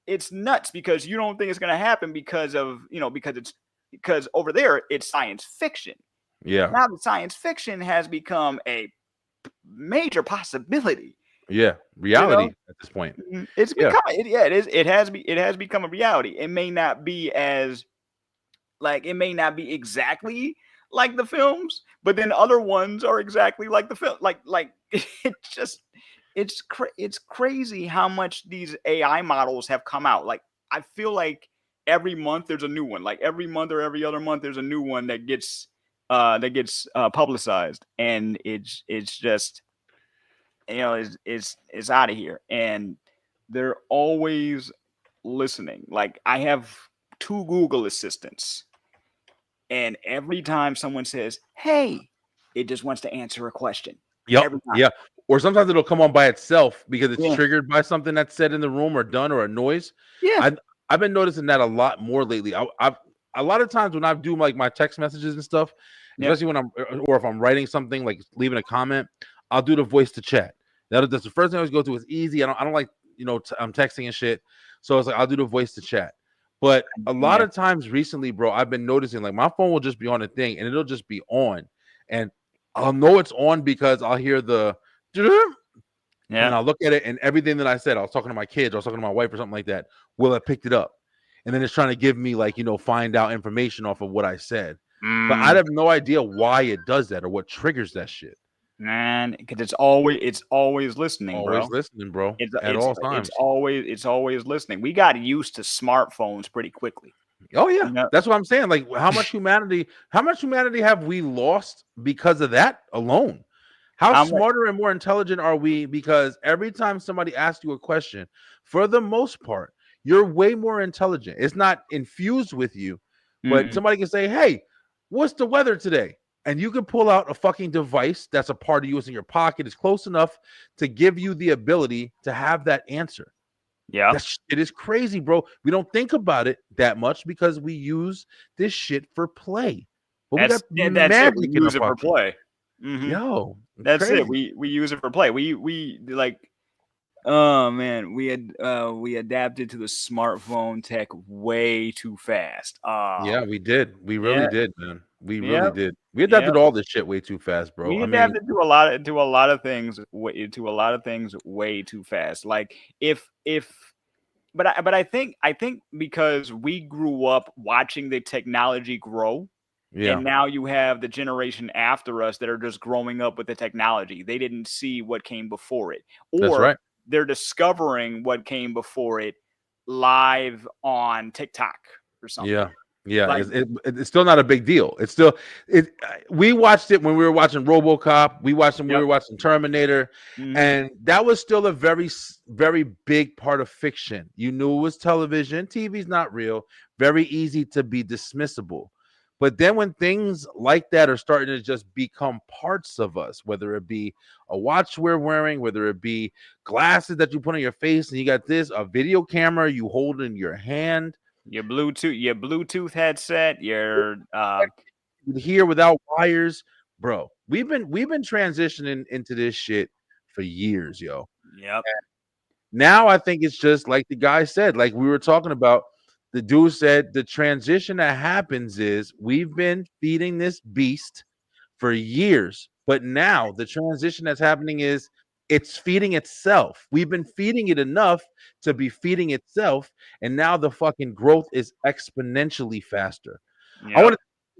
It's nuts because you don't think it's gonna happen because over there it's science fiction. Yeah. Now the science fiction has become a major possibility. Yeah, reality at this point. It's become it has become a reality. It may not be exactly like the films, but then other ones are exactly like the film. Like it's crazy how much these AI models have come out. Like, I feel like every month there's a new one. Like, every month or every other month there's a new one that gets publicized, and it's just, you know, it's out of here. And they're always listening. Like, I have 2 Google assistants, and every time someone says, "Hey," it just wants to answer a question. Every time. Yeah. Or sometimes it'll come on by itself because it's triggered by something that's said in the room or done, or a noise. I've been noticing that a lot more lately. I've a lot of times when I do like my text messages and stuff, especially when if I'm writing something, like leaving a comment, I'll do the voice to chat. That's the first thing I always go to. It's easy. I don't like, you know, I'm texting and shit. So it's like, I'll do the voice to chat. But a lot of times recently, bro, I've been noticing, like, my phone will just be on a thing and it'll just be on, and I'll know it's on because I'll hear the and I'll look at it, and everything that I said, I was talking to my kids, I was talking to my wife or something like that, will have picked it up, and then it's trying to give me, like, you know, find out information off of what I said. But I have no idea why it does that or what triggers that shit. Man, because it's always listening, bro. Always listening, bro. At all times. It's always listening. We got used to smartphones pretty quickly. Oh yeah, that's what I'm saying. Like, how much humanity have we lost because of that alone? How smarter and more intelligent are we? Because every time somebody asks you a question, for the most part, you're way more intelligent. It's not infused with you, but somebody can say, "Hey, what's the weather today?" And you can pull out a fucking device that's a part of you, it's in your pocket, it's close enough to give you the ability to have that answer. Yeah, it is crazy, bro. We don't think about it that much because we use this shit for play. But that's it. We use it for play. Yo, that's crazy. it. We use it for play. We like, oh man, we adapted to the smartphone tech way too fast. Yeah, we did. We really did, man. We really did. We adapted all this shit way too fast, bro. We adapted to a lot of things way too fast. Like, but I think because we grew up watching the technology grow, Yeah. And now you have the generation after us that are just growing up with the technology. They didn't see what came before it, That's or right. they're discovering what came before it live on TikTok or something. Yeah. Yeah, Like, it's still not a big deal. It's still we watched it when we were watching RoboCop. We watched it when we Yep. were watching Terminator, and that was still a very, very big part of fiction. You knew it was television. TV's not real. Very easy to be dismissible. But then when things like that are starting to just become parts of us, whether it be a watch we're wearing, whether it be glasses that you put on your face, and you got this, a video camera you hold in your hand, your Bluetooth headset, your here without wires, bro. We've been transitioning into this shit for years, yo. Yep. Now I think it's just like the guy said, like we were talking about. The dude said the transition that happens is we've been feeding this beast for years, but now the transition that's happening is it's feeding itself. We've been feeding it enough to be feeding itself, and now the fucking growth is exponentially faster. I want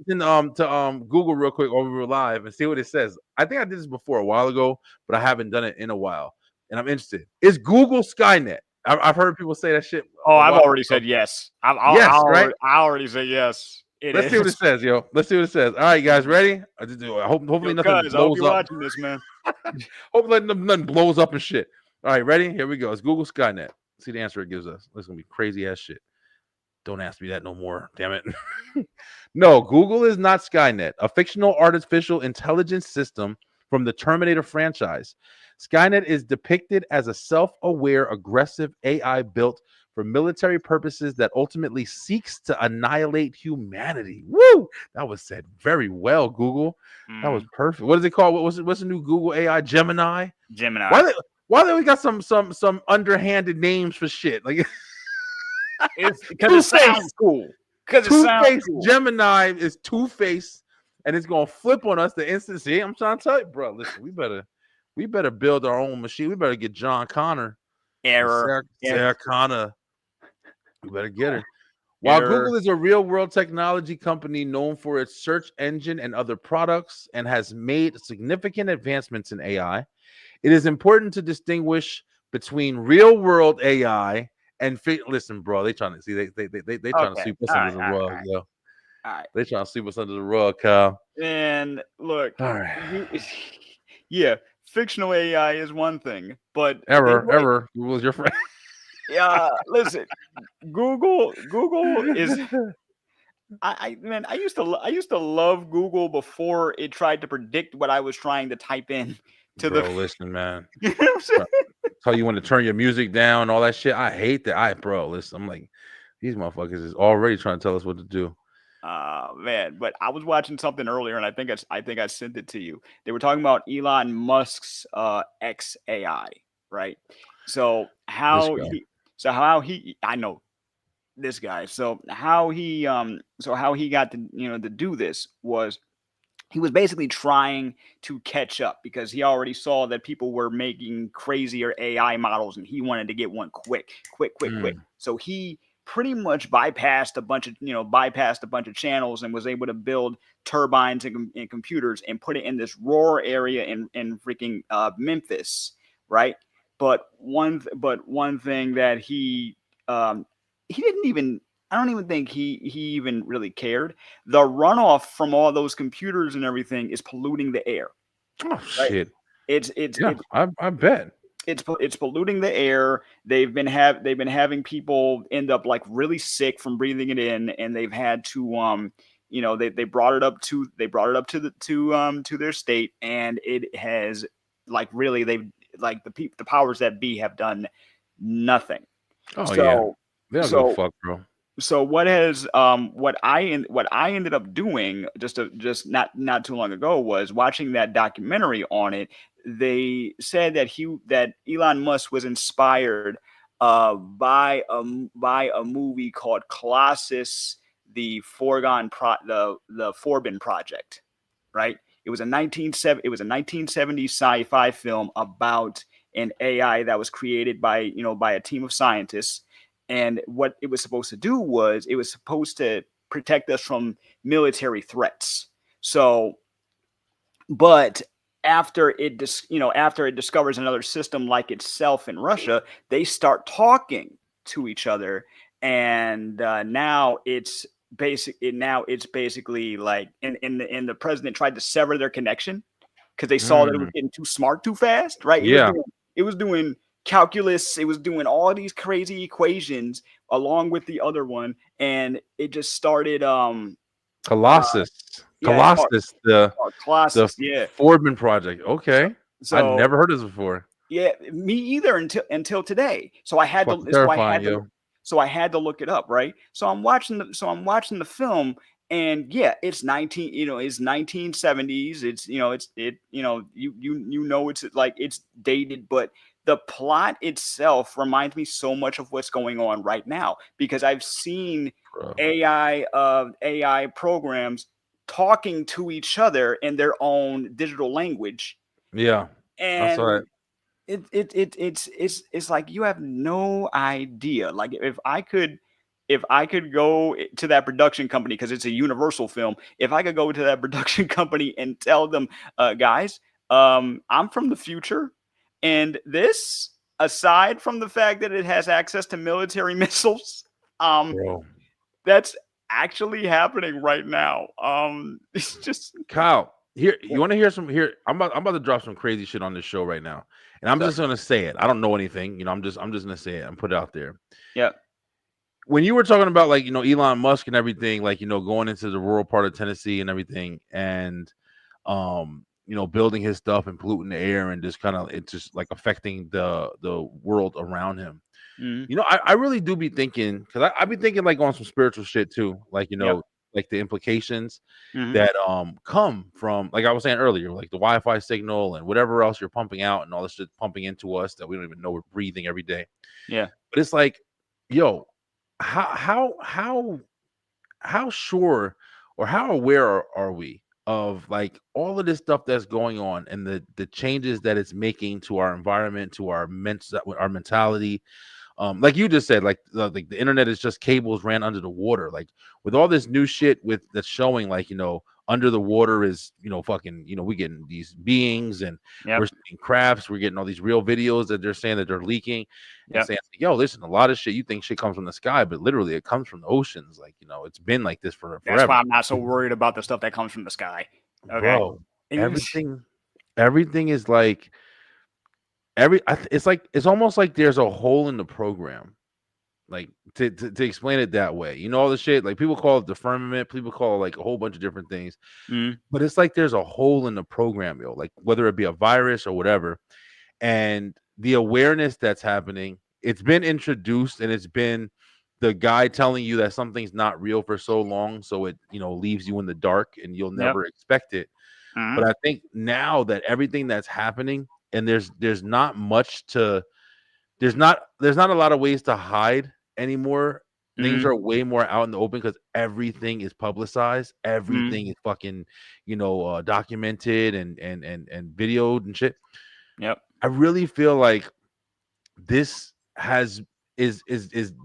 to Google real quick while we were live and see what it says. I think I did this before a while ago, but I haven't done it in a while, and I'm interested. Is Google Skynet? I've heard people say that shit. Oh, I've already said yes. Right? I already said yes. Let's see what it says, yo. Let's see what it says. All right, guys, ready? Hopefully nothing I hope blows you're up. watching this, man. Hopefully nothing blows up and shit. All right, ready? Here we go. It's Google Skynet. See the answer it gives us. This is gonna be crazy ass shit. Don't ask me that no more. Damn it. No, Google is not Skynet, a fictional artificial intelligence system from the Terminator franchise. Skynet is depicted as a self-aware, aggressive AI built for military purposes that ultimately seeks to annihilate humanity. Woo! That was said very well, Google. That was perfect. What is it called? What's the new Google AI? Gemini? Gemini. Why they got some underhanded names for shit? Like because it sounds cool. Because it sounds cool. Gemini is Two-Face, and it's gonna flip on us the instant. See, I'm trying to tell you, bro. Listen, we better build our own machine. We better get John Connor. Sarah Connor. We better get her. While Google is a real-world technology company known for its search engine and other products and has made significant advancements in AI, it is important to distinguish between real-world AI and listen, bro. They trying to see they trying to sweep us under the rug, yo. All right. They trying to sweep us under the rug, Kyle. And look, all right. Yeah, fictional AI is one thing, but Google is your friend. Yeah, listen, Google is. I used to love Google before it tried to predict what I was trying to type in to listen, man. You know what I'm saying? Tell you when to turn your music down, all that shit. I hate that. Listen, I'm like, these motherfuckers is already trying to tell us what to do. Man, but I was watching something earlier, and I think I sent it to you. They were talking about Elon Musk's XAI, right? So how he I know this guy. So how he got to do this was he was basically trying to catch up because he already saw that people were making crazier AI models and he wanted to get one quick. So he pretty much bypassed a bunch of channels and was able to build turbines and computers and put it in this rural area in freaking Memphis, right? But one thing that he didn't even, I don't even think he even really cared. The runoff from all those computers and everything is polluting the air. Oh, right? Shit! I bet it's polluting the air. They've been having people end up like really sick from breathing it in, and they've had to they brought it up to their state, and it has like really the powers that be have done nothing. Oh yeah, they don't give a fuck, bro. So what I ended up doing just not too long ago was watching that documentary on it. They said that Elon Musk was inspired by a movie called Colossus, the Forbidden Project, right? It was a 1970 sci-fi film about an AI that was created by a team of scientists. And what it was supposed to do was it was supposed to protect us from military threats. So, but after it after it discovers another system like itself in Russia, they start talking to each other, and now it's basically like, and the president tried to sever their connection because they saw that it was getting too smart too fast, right? Yeah. It was doing calculus, it was doing all these crazy equations along with the other one, and it just started Colossus. yeah, Colossus, the Colossus, yeah. Fordman project. Okay. So I'd never heard of this before. yeah, me either until today. So I had Fucking to terrifying, yo. so I had to look it up, right? So I'm watching the film, and yeah, it's 1970s. It's it's like it's dated, but the plot itself reminds me so much of what's going on right now, because I've seen Bro. AI programs talking to each in their own digital language, Yeah. I saw and it's like you have no idea. Like if I could go to that production company, because it's a Universal film, if I could go to that production company and tell them, guys, I'm from the future, and this, aside from the fact that it has access to military missiles, Bro. that's actually happening right now. It's just Kyle, here, you want to hear some here? I'm about to drop some crazy shit on this show right now. And I'm just gonna say it. I don't know anything. I'm just gonna say it and put it out there. yeah. When you were talking about like, Elon Musk and everything, like, going into the rural part of Tennessee and everything, and building his stuff and polluting the air, and just kind of it's just like affecting the world around him. Mhm. I really do be thinking, because I be thinking like on some spiritual shit too, like Yep. like the implications Mhm. that come from, like I was saying earlier, like the Wi-Fi signal and whatever else you're pumping out and all this shit pumping into us that we don't even know we're breathing every day. Yeah. But it's like, yo, how sure or how aware are we of like all of this stuff that's going on, and the changes that it's making to our environment, to our mentality? Like you just said, like the internet is just cables ran under the water. Like with all this new shit that's showing, like, under the water is, fucking, we getting these beings, and Yep. we're seeing crafts, we're getting all these real videos that they're saying that they're leaking, and Yep. saying, yo, listen, a lot of shit you think shit comes from the sky, but literally it comes from the oceans. Like, it's been like this for That's forever. why I'm not so worried about the stuff that comes from the sky. Okay. Bro, everything is like it's almost like there's a hole in the program, like to explain it that way. All the shit, like people call it the firmament, people call it like a whole bunch of different things, but it's like there's a hole in the program, yo, like whether it be a virus or whatever. And the awareness that's happening, it's been introduced, and it's been the guy telling you that something's not real for so long, so it leaves you in the dark and you'll never expect it. But I think now that everything that's happening, and there's not much to there's not a lot of ways to hide anymore. Things are way more out in the open because everything is publicized, everything is fucking documented and videoed and shit. Yep. I really feel like this is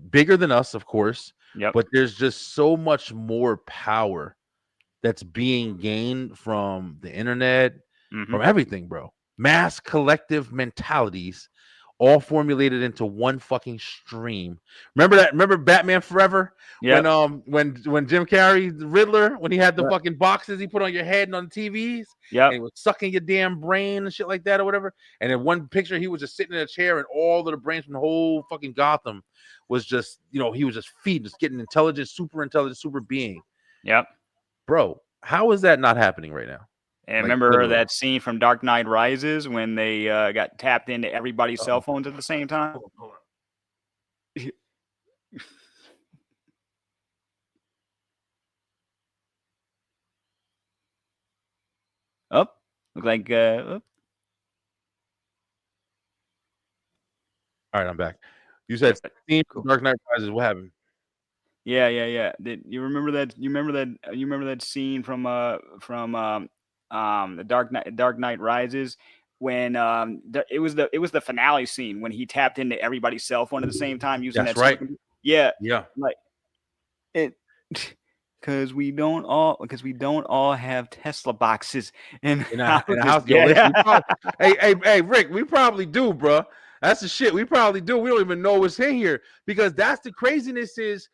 bigger than us, of course. Yep. But there's just so much more power that's being gained from the internet, from everything, bro. Mass collective mentalities all formulated into one fucking stream. Remember that? Remember Batman Forever? Yep. When Jim Carrey, the Riddler, when he had the fucking boxes he put on your head and on the TVs, Yep. and he was sucking your damn brain and shit like that or whatever. And in one picture, he was just sitting in a chair, and all of the brains from the whole fucking Gotham was just, he was just feeding, just getting super intelligent, super being. Yep. Bro, how is that not happening right now? And Like, remember literally. that scene from Dark Knight Rises when they got tapped into everybody's cell phones at the same time? Up. Look like up. All right, I'm back. You said scene from Dark Knight Rises. What happened? Yeah. You remember that? You remember that scene from the Dark Knight Rises when it was the finale scene when he tapped into everybody's cell phone at the same time using That's that right. Yeah. Yeah. Like it Because we don't all have Tesla boxes in in a houses. house. Yo, listen, we probably, hey, Rick, we probably do, bro. That's the shit. We probably do. We don't even know what's in here because that's the craziness. Is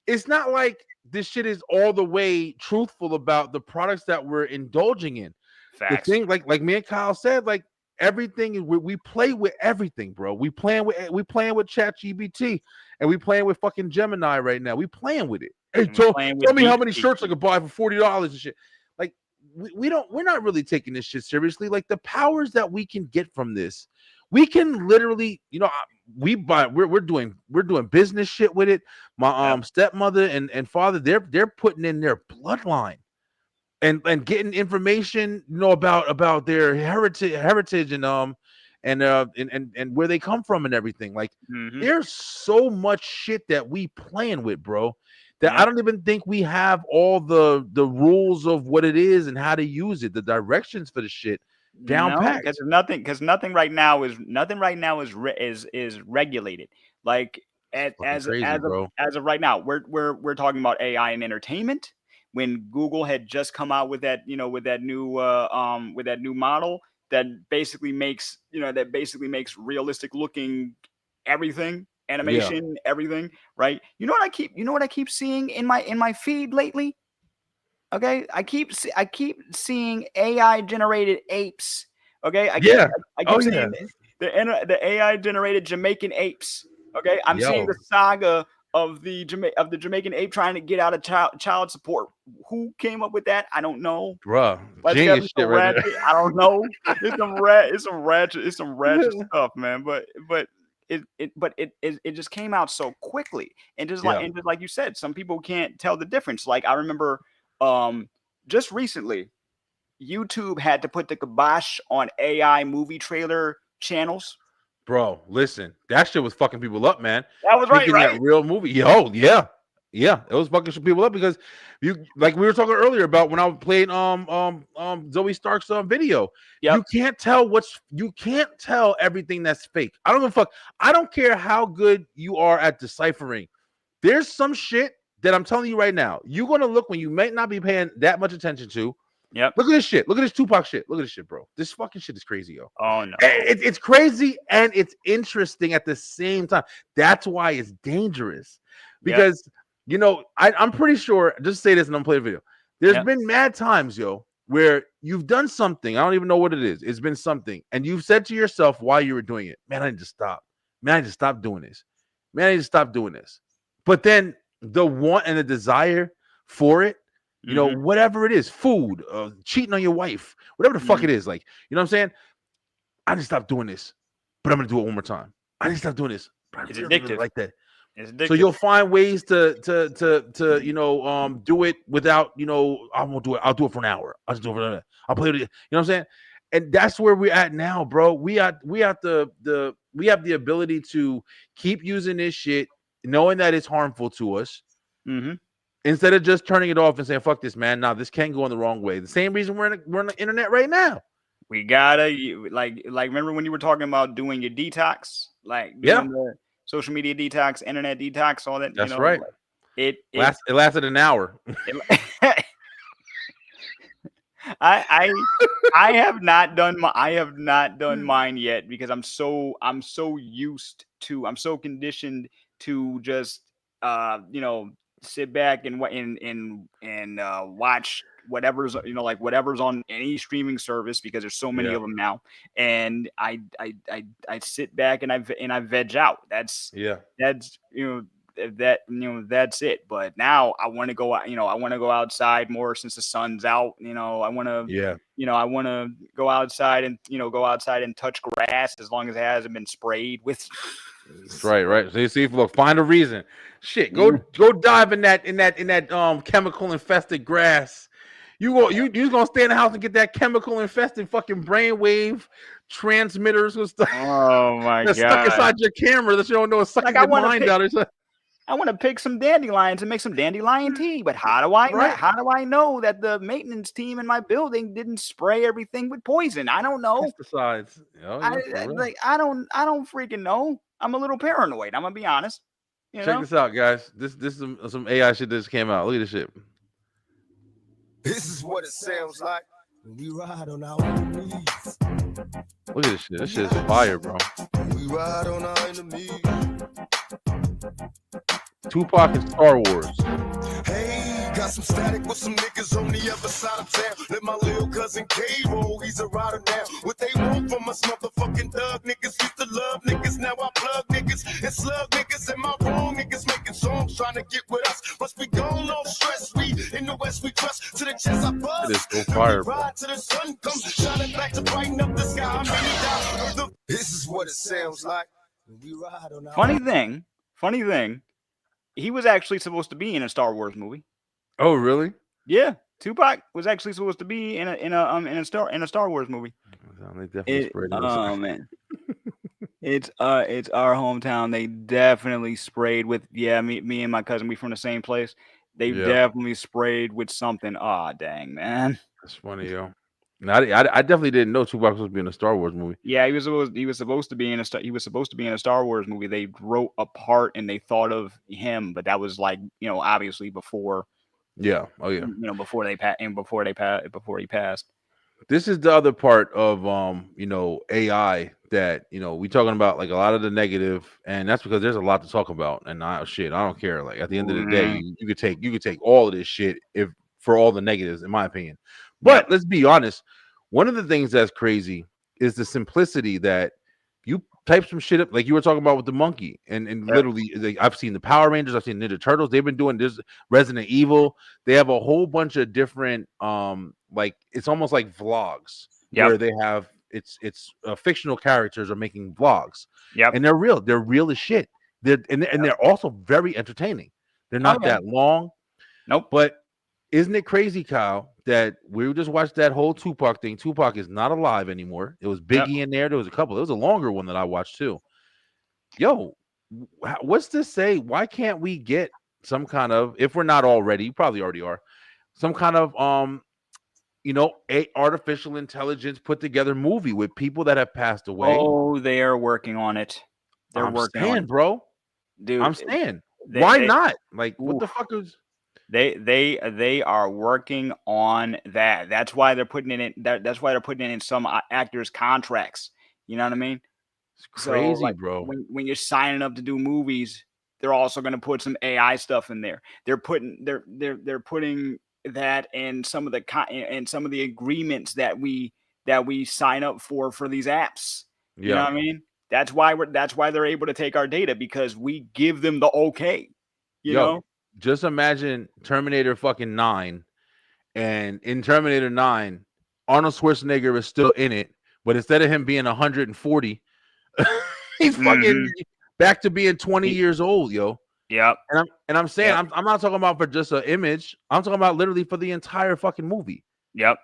it's not like this shit is all the way truthful about the products that we're indulging in. Facts. The thing, like me and Kyle said, like everything we play with everything, bro. We playing with ChatGPT and we playing with fucking Gemini right now. We playing with it. Hey, tell me how many shirts I could buy for $40 and shit. Like we're not really taking this shit seriously. Like the powers that we can get from this, we can literally, we're doing business shit with it. My stepmother and father, they're putting in their bloodline and getting information, about their heritage and where they come from and everything. Like there's so much shit that we playing with, bro, that I don't even think we have all the rules of what it is and how to use it, the directions for the shit down packed. Because nothing right now is regulated. Like as of right now, we're talking about AI and entertainment. When Google had just come out with that, with that new model that basically makes realistic looking everything, animation, everything, right? You know what I keep seeing in my feed lately? Okay, I keep seeing AI generated apes. Okay, I keep seeing the AI generated Jamaican apes. Okay, I'm seeing the saga of the Jamaican ape trying to get out of child support. Who came up with that? I don't know, bro. Genius shit right there. I don't know. It's some ratchet stuff, man. But it just came out so quickly, and just like you said, some people can't tell the difference. Like I remember, just recently, YouTube had to put the kibosh on AI movie trailer channels. Bro, listen, that shit was fucking people up, man. That was right? That real movie. Yeah, it was fucking people up because like we were talking earlier about when I played Zoe Stark's video. You can't tell everything that's fake. I don't give a fuck. I don't care how good you are at deciphering. There's some shit that I'm telling you right now. You're gonna look when you might not be paying that much attention to. Yep. Look at this shit. Look at this Tupac shit. Look at this shit, bro. This fucking shit is crazy, yo. Oh no. It's crazy and it's interesting at the same time. That's why it's dangerous. Because I'm pretty sure, just say this and I'm playing a video. There's been mad times, yo, where you've done something. I don't even know what it is. It's been something. And you've said to yourself while you were doing it, man, I need to stop. Man, I need to stop doing this. Man, I need to stop doing this. But then the want and the desire for it, whatever it is, food, cheating on your wife, whatever the fuck it is, like, you know what I'm saying? I need to stop doing this, but I'm gonna do it one more time. I need to stop doing this. But it's addictive. Like that. It's addictive. So you'll find ways to do it without, I won't do it. I'll do it for an hour. I'll just do it for an I'll play it. You know what I'm saying? And that's where we're at now, bro. We have the ability to keep using this shit, knowing that it's harmful to us. Instead of just turning it off and saying, fuck this, man. Nah, this can go in the wrong way. The same reason we're on the internet right now. We gotta like remember when you were talking about doing your detox, like doing the social media detox, internet detox, all that. That's right. Like, it lasted an hour. I have not done mine yet because I'm so conditioned to just sit back and watch whatever's whatever's on any streaming service because there's so many of them now, and I sit back and I veg out. That's it. But now I want to go out. I want to go outside more since the sun's out. I want to I want to go outside and touch grass as long as it hasn't been sprayed with. That's right. So you see, look, find a reason. Shit, go dive in that chemical infested grass. You just gonna stay in the house and get that chemical infested fucking brainwave transmitters and stuff. Oh my god! Stuck inside your camera that you don't know is sucking your mind out. I want to pick some dandelions and make some dandelion tea, but how do I know that the maintenance team in my building didn't spray everything with poison? I don't know. Pesticides. I don't freaking know. I'm a little paranoid. I'm gonna be honest. Check this out, guys. This is some AI shit that just came out. Look at this shit. This is what it sounds like when we ride on our enemies. Look at this shit. This shit is fire, bro. We ride on our enemies. Tupac and Star Wars. Hey, got some static with some niggas on the other side of town. Let my little cousin K roll, he's a rider now. What they want from us motherfucking thug niggas. Used to love niggas, now I plug niggas and slug niggas. And my wrong niggas making songs trying to get with us. Must be gone, no stress. We in the West, we trust. To the chest I buzz. It is so fire, bro. Ride to the sun comes shining back to brighten up the sky. This is what it sounds like when we ride on our Funny thing, he was actually supposed to be in a Star Wars movie. Oh, really? Yeah, Tupac was actually supposed to be in a Star Wars movie. They definitely sprayed it. Oh man, it's our hometown. They definitely sprayed with me and my cousin. We from the same place. They definitely sprayed with something. Ah, dang man. That's funny, yo. I definitely didn't know Tupac was supposed to be in a Star Wars movie. Yeah, he was supposed to be in a Star Wars movie. They wrote a part and they thought of him, but that was like, obviously before. Yeah. Oh yeah. Before he passed. This is the other part of AI that we talking about, like a lot of the negative, and that's because there's a lot to talk about. And I don't care. Like at the end of the day, you could take all of this shit for all the negatives, in my opinion. But let's be honest. One of the things that's crazy is the simplicity that you type some shit up, like you were talking about with the monkey, and literally, I've seen the Power Rangers, I've seen Ninja Turtles. They've been doing this. Resident Evil. They have a whole bunch of different, like it's almost like vlogs where they have it's fictional characters are making vlogs. And they're real. They're real as shit. They're also very entertaining. They're not that long. Nope. But isn't it crazy, Kyle, that we just watched that whole Tupac thing? Tupac is not alive anymore. It was Biggie in there. There was a couple. It was a longer one that I watched too. Yo, what's this say? Why can't we get some kind of, if we're not already, you probably already are, some kind of artificial intelligence put together movie with people that have passed away? Oh, they are working on it. They're working on it, bro. Dude, I'm saying, why not? Like, what the fuck is? They are working on that. That's why they're putting it in. That's why they're putting it in some actors' contracts. You know what I mean? It's crazy, so, like, bro. When you're signing up to do movies, they're also going to put some AI stuff in there. They're putting that in some of the agreements that we sign up for these apps. You know what I mean? That's why they're able to take our data, because we give them the okay. You know? Just imagine Terminator fucking 9, and in Terminator 9, Arnold Schwarzenegger is still in it, but instead of him being 140, he's fucking back to being 20 years old, yo. Yep. And I'm saying, I'm not talking about for just an image. I'm talking about literally for the entire fucking movie. Yep.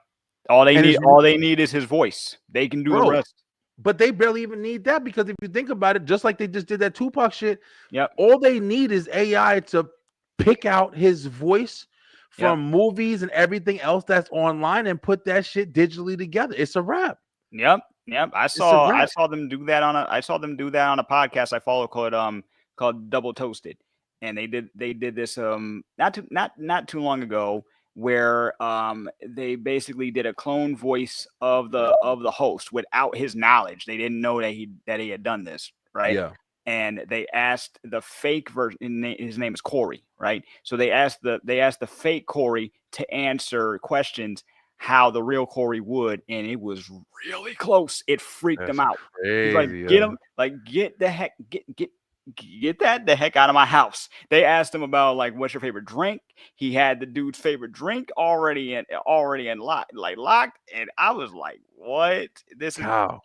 All they need is his voice. They can do the rest. But they barely even need that, because if you think about it, just like they just did that Tupac shit, yep, all they need is AI to pick out his voice from movies and everything else that's online and put that shit digitally together. It's a wrap. Yep. I saw them do that on a podcast I follow called Double Toasted. And they did this not too long ago, where they basically did a clone voice of the host without his knowledge. They didn't know that he had done this, right? Yeah. And they asked the fake version. His name is Corey, right? So they asked the fake Corey to answer questions how the real Corey would, and it was really close. It freaked him out. Crazy, like, get him, like, get the heck out of my house. They asked him about, like, what's your favorite drink? He had the dude's favorite drink already locked, and I was like, what? This is how?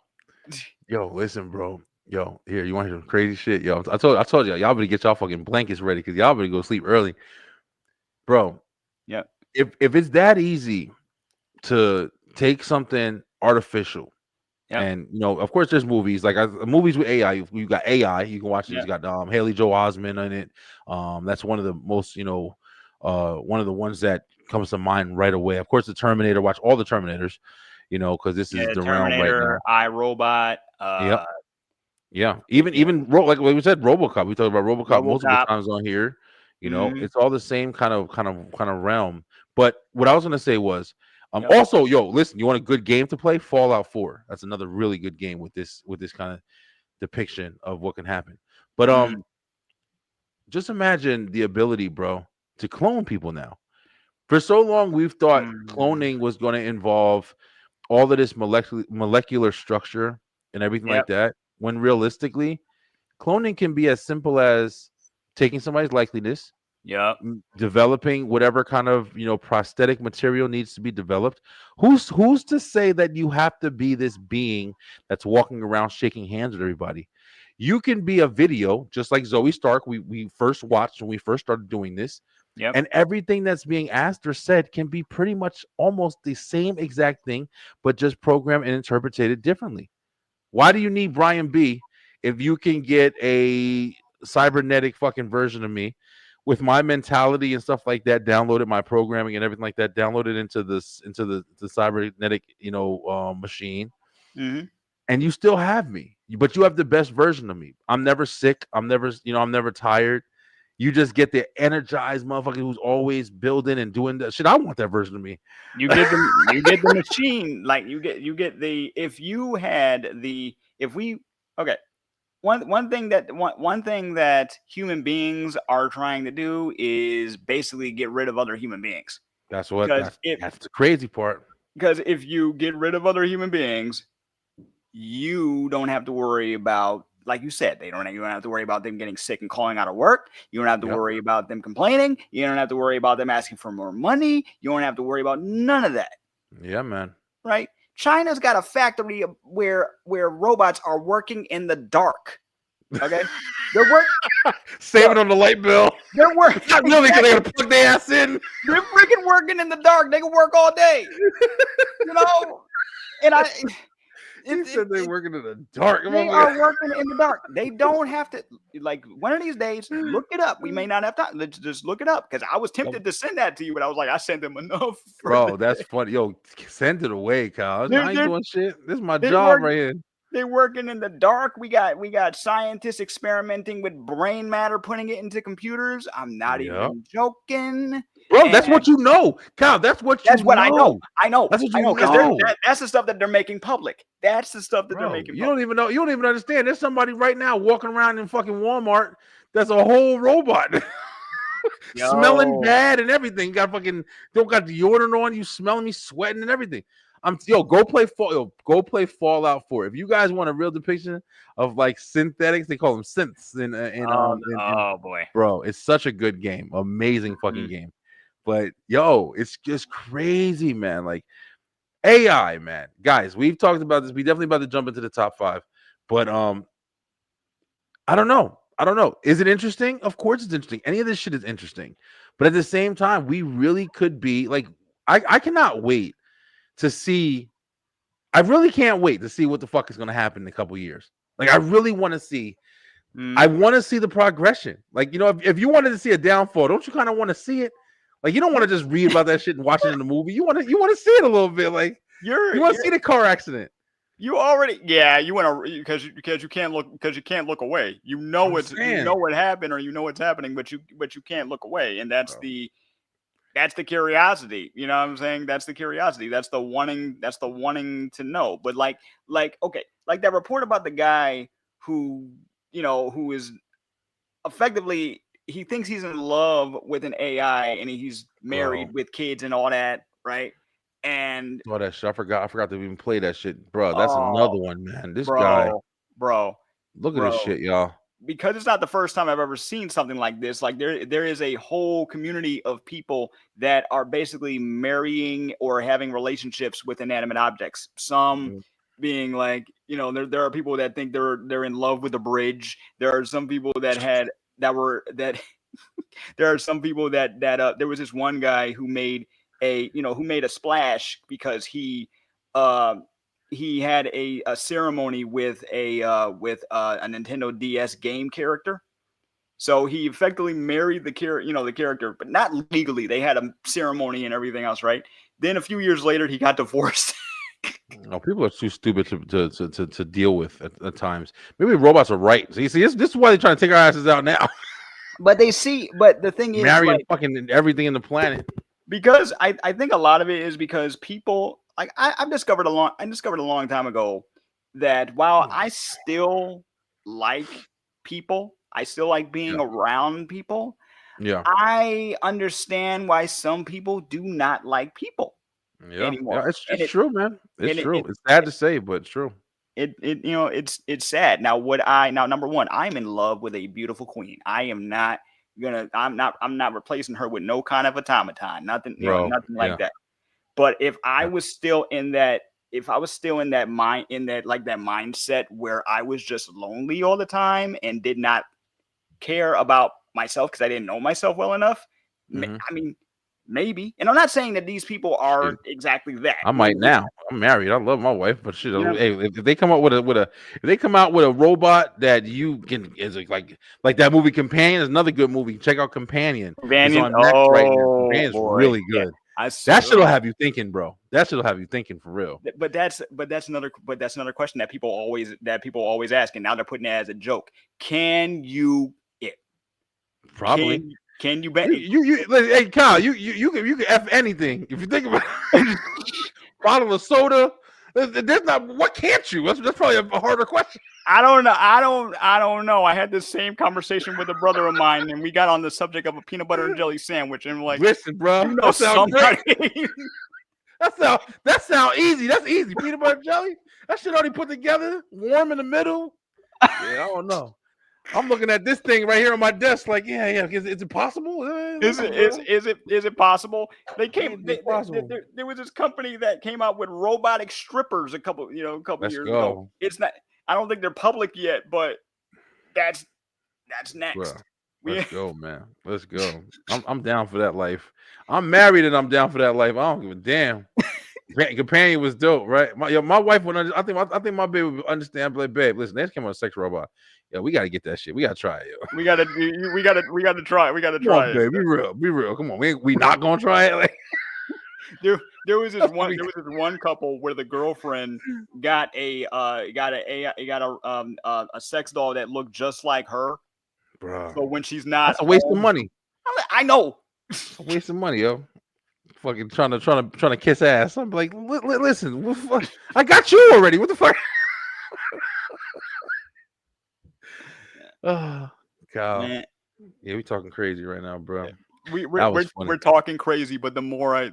Yo, listen, bro. Yo, here, you want to hear some crazy shit? Yo, I told y'all better get y'all fucking blankets ready, because y'all better go sleep early. Bro, yeah. If it's that easy to take something artificial, and of course there's movies like movies with AI. You got AI, you can watch it. You got Haley Joel Osment in it. That's one of the most one of the ones that comes to mind right away. Of course, the Terminator. Watch all the Terminators, because this is the realm right now. iRobot. Yeah, even like we said, RoboCop. We talked about RoboCop multiple times on here. It's all the same kind of realm. But what I was gonna say was, Yep. also, yo, listen, you want a good game to play? Fallout 4. That's another really good game with this kind of depiction of what can happen. But just imagine the ability, bro, to clone people now. For so long, we've thought cloning was going to involve all of this molecular structure and everything like that, when realistically, cloning can be as simple as taking somebody's likeliness, developing whatever kind of prosthetic material needs to be developed. Who's to say that you have to be this being that's walking around shaking hands with everybody? You can be a video, just like Zoe Stark. We first watched when we first started doing this. And everything that's being asked or said can be pretty much almost the same exact thing, but just programmed and interpreted differently. Why do you need Brian B if you can get a cybernetic fucking version of me with my mentality and stuff like that, downloaded my programming and everything like that, downloaded into the cybernetic machine, and you still have me, but you have the best version of me. I'm never sick. I'm never tired. You just get the energized motherfucker who's always building and doing that shit. I want that version of me. You get the machine, like you get the one thing that human beings are trying to do is basically get rid of other human beings. That's the crazy part. Because if you get rid of other human beings, you don't have to worry about, like you said, you don't have to worry about them getting sick and calling out of work. You don't have to worry about them complaining. You don't have to worry about them asking for more money. You don't have to worry about none of that. Yeah, man. Right? China's got a factory where robots are working in the dark. Okay? They're working. Saving on the light bill. They're working. Not really, because they got to plug their ass in. They're freaking working in the dark. They can work all day. And they're working in the dark. They are working in the dark. They don't have to, like, one of these days, look it up. We may not have time. Let's just look it up, because I was tempted to send that to you, but I was like, I sent them enough. Bro, that's funny. Yo, send it away, Kyle. I ain't doing shit. This is my job right here. They're working in the dark. We got scientists experimenting with brain matter, putting it into computers. I'm not even joking. Bro, that's what you know, Kyle. That's what I know. That's what you know. That's the stuff that they're making public. That's the stuff that they're making public. You don't even know. You don't even understand. There's somebody right now walking around in fucking Walmart that's a whole robot. Smelling bad and everything. Don't got deodorant on. You smelling me sweating and everything. Go play Fallout 4. If you guys want a real depiction of like synthetics, they call them synths. Oh boy, bro, it's such a good game. Amazing fucking game. But it's just crazy, man. Like AI, man. Guys, we've talked about this. We definitely about to jump into the top 5. But I don't know. Is it interesting? Of course it's interesting. Any of this shit is interesting. But at the same time, we really could be like, I cannot wait to see. I really can't wait to see what the fuck is going to happen in a couple years. Like, I really want to see. I want to see the progression. Like, if you wanted to see a downfall, don't you kind of want to see it? Like, you don't want to just read about that shit and watch it in the movie. You want to see it a little bit. Like, you want to see the car accident. You already, you want to, because you can't look away. You know what happened, or you know what's happening, but you can't look away, and that's the curiosity. You know what I'm saying? That's the curiosity. That's the wanting to know. But like that report about the guy who is effectively, he thinks he's in love with an AI, and he's married with kids and all that, right? And that shit, I forgot to even play that shit, bro. That's another one, man. This guy, look at this shit, y'all. Because it's not the first time I've ever seen something like this. Like, there is a whole community of people that are basically marrying or having relationships with inanimate objects. Some being like, there are people that think they're in love with a bridge. There are some people there are some people that there was this one guy who made a splash because he had a ceremony with a Nintendo DS game character. So he effectively married the character, but not legally. They had a ceremony and everything else, right? Then a few years later, he got divorced. No, people are too stupid to deal with at times. Maybe robots are right. So you see, this is why they're trying to take our asses out now. But the thing is, marrying fucking everything in the planet. because I think a lot of it is because people like I discovered a long time ago that while I still like people, I still like being around people. Yeah. I understand why some people do not like people Yeah. anymore. And It's true, man. It's and true. It's sad to say, but it's true. it's sad. Now number one, I'm in love with a beautiful queen. I'm not replacing her with no kind of automaton, nothing, Bro, nothing yeah. like that. But if I Yeah. was still in that mindset where I was just lonely all the time and did not care about myself because I didn't know myself well enough, Mhm. I mean, maybe. And I'm not saying that these people are Shit. exactly that. I might now. I'm married. I love my wife, but shit. Yeah. Hey, if they come up with if they come out with a robot that you can is like that movie Companion is another good movie. Check out Companion. It's Companion. on Max right now. Oh Companion's boy, really yeah. good. I That saw- shit'll have you thinking, bro. That shit'll have you thinking for real. But that's another question that people always ask, and now they're putting it as a joke. Can you it? Probably. Can you bet? Hey Kyle, you can F anything if you think about it. Bottle of soda. There's not. What can't you? That's probably a harder question. I don't know. I don't know. I had the same conversation with a brother of mine, and we got on the subject of a peanut butter and jelly sandwich, and like, listen, bro, you know, that sounds somebody. great. That sound easy. That's easy. Peanut butter and jelly. That shit already put together, warm in the middle. Yeah, I don't know. I'm looking at this thing right here on my desk, like, yeah. Is it possible? Is it possible? They came. possible. There was this company that came out with robotic strippers a couple years ago. It's not. I don't think they're public yet, but that's next. Bro, let's go, man. Let's go. I'm down for that life. I'm married and I'm down for that life. I don't give a damn. Companion was dope, right? My wife would. I think my baby would understand. But like, babe, listen, they just came on a sex robot. Yeah, we gotta get that shit. We gotta try it. Yo. We gotta try. We gotta try it. Babe, be real. Come on, we not gonna try it. Like, there was this one couple where the girlfriend got a sex doll that looked just like her. bro, So when she's not, that's a waste of money. I know. It's a waste of money, yo. Fucking trying to kiss ass. I'm like, listen, what the fuck? I got you already. What the fuck? Oh God. Man. Yeah, we talking crazy right now, bro. We're talking crazy, but the more I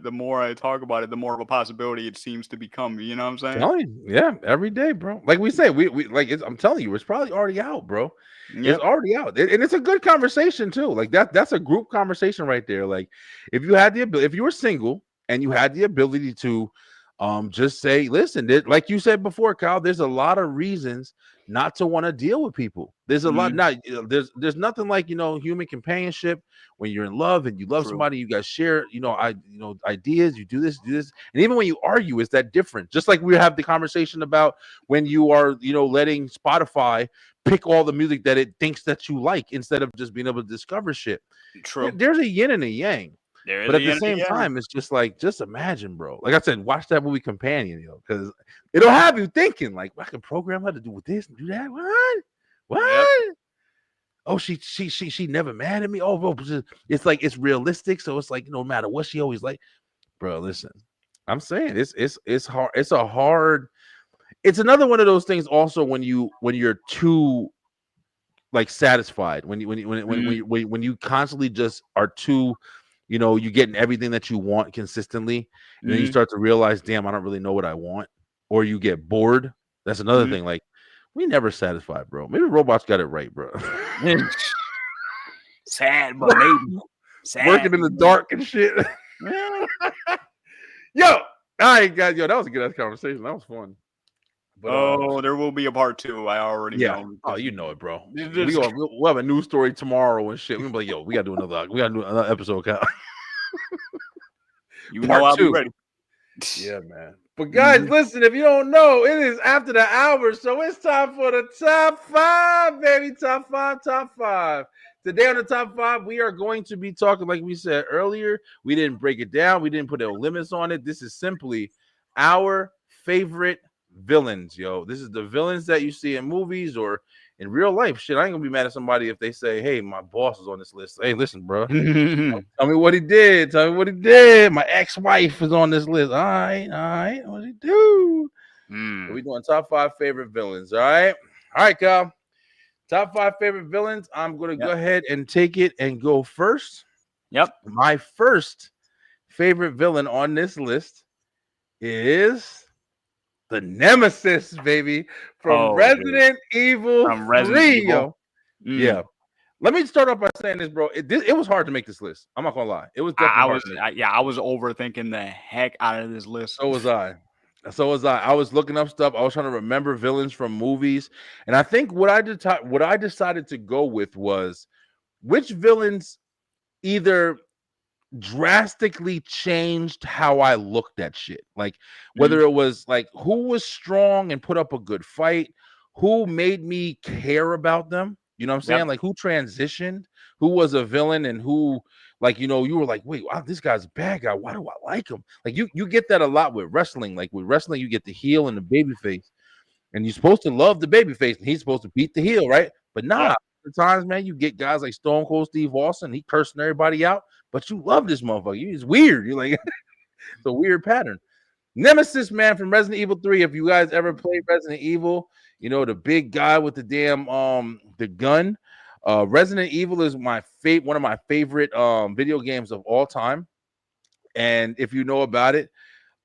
talk about it, the more of a possibility it seems to become. You know what I'm saying? Yeah, every day, bro. Like we say, we like I'm telling you, it's probably already out, bro. Yep. It's already out, and it's a good conversation too. Like that's a group conversation right there. Like if you had the ability, if you were single and you had the ability to just say, listen, like you said before, Kyle, there's a lot of reasons not to want to deal with people. There's a lot. Not there's nothing like human companionship when you're in love and you love somebody. You guys share ideas. You do this, and even when you argue, is that different? Just like we have the conversation about when you are letting Spotify pick all the music that it thinks that you like instead of just being able to discover shit. True. There's a yin and a yang. But at the same time, it's just like, just imagine, bro. Like I said, watch that movie Companion, because it'll have you thinking, like, I can program her to do this and do that. What? Yep. Oh, she never mad at me. Oh, bro, it's like it's realistic, so it's like no matter what she always like, bro. Listen, I'm saying it's hard. It's another one of those things. Also, when you're too like satisfied, when you constantly just are too. You're getting everything that you want consistently, and then you start to realize, damn, I don't really know what I want, or you get bored. That's another thing. Like, we never satisfied, bro. Maybe robots got it right, bro. Sad, but maybe. Sad. Working in the dark and shit. Yo, that was a good ass conversation. That was fun. But, there will be a part 2. I already know. Oh, you know it, bro. We'll have a news story tomorrow and shit. We'll be like, yo, we gotta do another episode, Kyle. I'll be ready. Yeah, man. But guys, listen, if you don't know, it is after the hour, so it's time for the top 5, baby. Top 5. Today on the top 5, we are going to be talking, like we said earlier. We didn't break it down. We didn't put no limits on it. This is simply our favorite villains, yo. This is the villains that you see in movies or in real life, shit, I ain't gonna be mad at somebody if they say, "Hey, my boss is on this list." Hey, listen, bro, tell me what he did. Tell me what he did. My ex-wife is on this list. All right. What he do? So we doing top 5 favorite villains. All right, Kyle. Top 5 favorite villains. I'm gonna go ahead and take it and go first. Yep. My first favorite villain on this list is the Nemesis, baby, from Resident Evil 3, yo. Yeah. Let me start off by saying this, bro. It was hard to make this list. I'm not gonna lie. It was definitely hard. I was overthinking the heck out of this list. So was I. I was looking up stuff. I was trying to remember villains from movies, and I think what I decided to go with was which villains either drastically changed how I looked at shit. Like whether it was like who was strong and put up a good fight, who made me care about them. You know what I'm saying? Like who transitioned, who was a villain, and who, like, you know, you were like, wait, wow, this guy's a bad guy. Why do I like him? Like you get that a lot with wrestling. Like with wrestling, you get the heel and the baby face, and you're supposed to love the baby face, and he's supposed to beat the heel, right? But nah, times, man, you get guys like Stone Cold Steve Austin, he cursing everybody out, but you love this motherfucker. It's weird. You're like, it's a weird pattern. Nemesis, man, from Resident Evil 3. If you guys ever played Resident Evil, you know, the big guy with the damn the gun. Resident Evil is one of my favorite video games of all time. And if you know about it,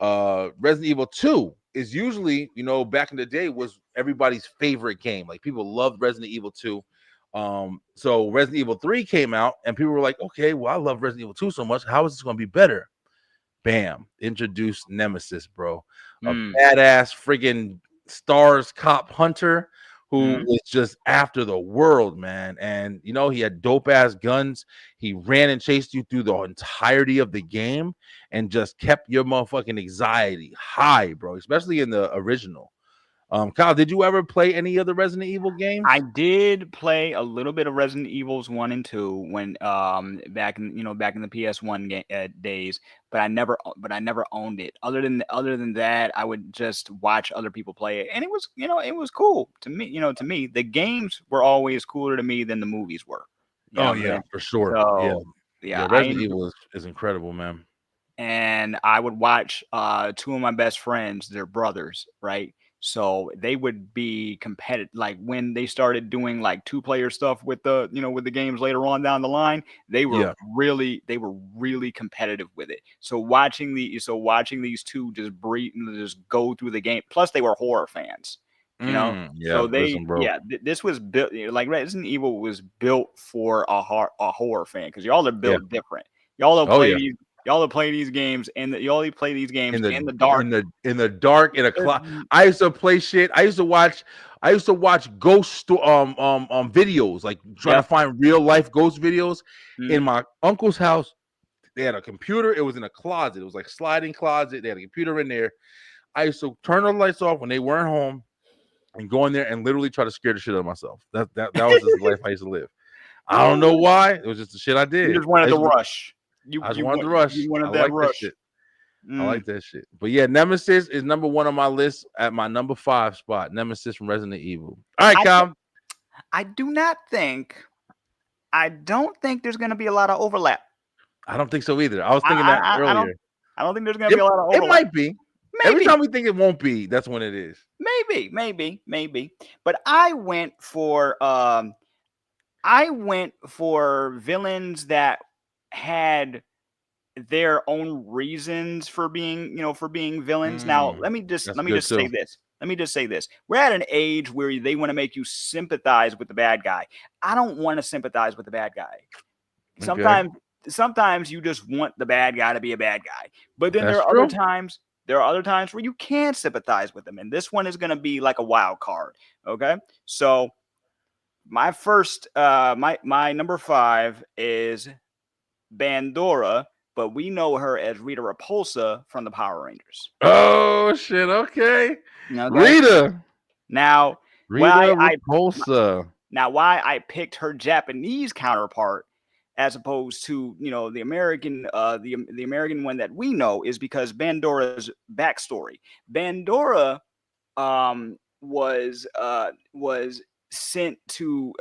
Resident Evil 2 is usually, you know, back in the day was everybody's favorite game. Like people loved Resident Evil 2. So Resident Evil 3 came out and people were like, okay, well, I love Resident Evil 2 so much. How is this going to be better? Bam, introduced Nemesis, bro. A badass friggin' stars cop hunter who was just after the world, man. And, you know, he had dope ass guns. He ran and chased you through the entirety of the game and just kept your motherfucking anxiety high, bro, especially in the original. Kyle, did you ever play any of the Resident Evil games? I did play a little bit of Resident Evils 1 and 2 when back in the PS1 days, but I never owned it. Other than that, I would just watch other people play it, and it was cool to me. You know, to me, the games were always cooler to me than the movies were. Oh yeah, for sure. So, yeah, Resident Evil is incredible, man. And I would watch 2 of my best friends, their brothers, right? So they would be competitive. Like when they started doing like 2-player stuff with the games later on down the line, they were really competitive with it. So watching these two just go through the game. Plus they were horror fans, you know. So this was built like Resident Evil was built for a horror fan because y'all are built different. Y'all are playing. Y'all play these games and y'all play these games in the dark. In the dark, in a cloud. I used to play shit. I used to watch ghost videos, like trying to find real life ghost videos. In my uncle's house, they had a computer. It was in a closet. It was like a sliding closet. They had a computer in there. I used to turn the lights off when they weren't home and go in there and literally try to scare the shit out of myself. That was just the life I used to live. I don't know why. It was just the shit I did. You just wanted to rush. I just wanted to rush. You wanted that rush. Shit. I like that shit. But yeah, Nemesis is number 1 on my list at my number 5 spot. Nemesis from Resident Evil. All right, Kyle. I don't think there's going to be a lot of overlap. I don't think so either. I was thinking that earlier. I don't think there's going to be a lot of overlap. It might be. Maybe. Every time we think it won't be, that's when it is. Maybe. But I went for villains that had their own reasons for being villains. Now, let me just say this. We're at an age where they want to make you sympathize with the bad guy. I don't want to sympathize with the bad guy. Sometimes you just want the bad guy to be a bad guy. But then there are other times where you can sympathize with them. And this one is going to be like a wild card. Okay. So my first, my number 5 is Bandora, but we know her as Rita Repulsa from the Power Rangers. Oh shit! Okay. Rita. Now, Repulsa. Why I picked her Japanese counterpart as opposed to the American, the American one that we know is because Bandora's backstory. Bandora was sent to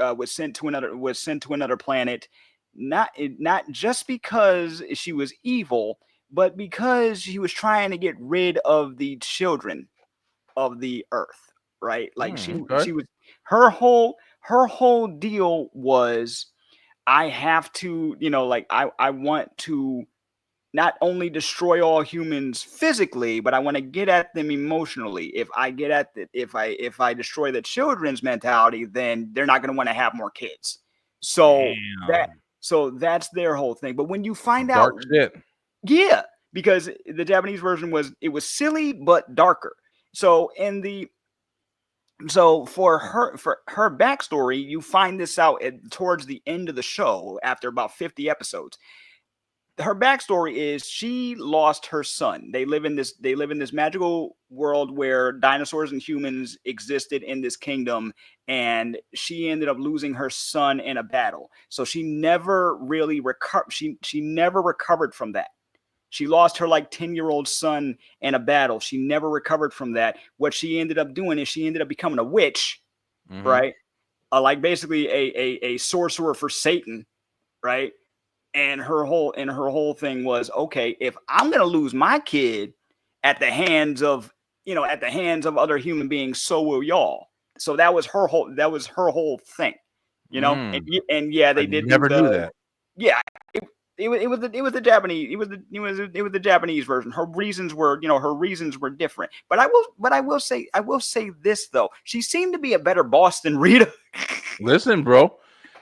another planet, not just because she was evil, but because she was trying to get rid of the children of the Earth, right? Like she Okay. was her whole deal was, I have to, like I want to not only destroy all humans physically, but I want to get at them emotionally. If I get at the, if I destroy the children's mentality, then they're not going to want to have more kids. So Damn. that's their whole thing. But when you find out, Dark shit. yeah, because the Japanese version was silly but darker. So for her backstory, you find this out towards the end of the show after about 50 episodes. Her backstory is she lost her son. They live in this magical world where dinosaurs and humans existed in this kingdom, and she ended up losing her son in a battle. So she never really recovered. She never recovered from that. She lost her like 10-year-old son in a battle. She never recovered from that. What she ended up doing is she ended up becoming a witch, right? Like basically a sorcerer for Satan, right? And her whole thing was, okay, if I'm gonna lose my kid at the hands of other human beings, so will y'all. So that was her whole thing, and yeah, they I did never knew that. yeah. It was the Japanese Japanese version. Her reasons were different. But I will say this though. She seemed to be a better boss than Rita. Listen, bro.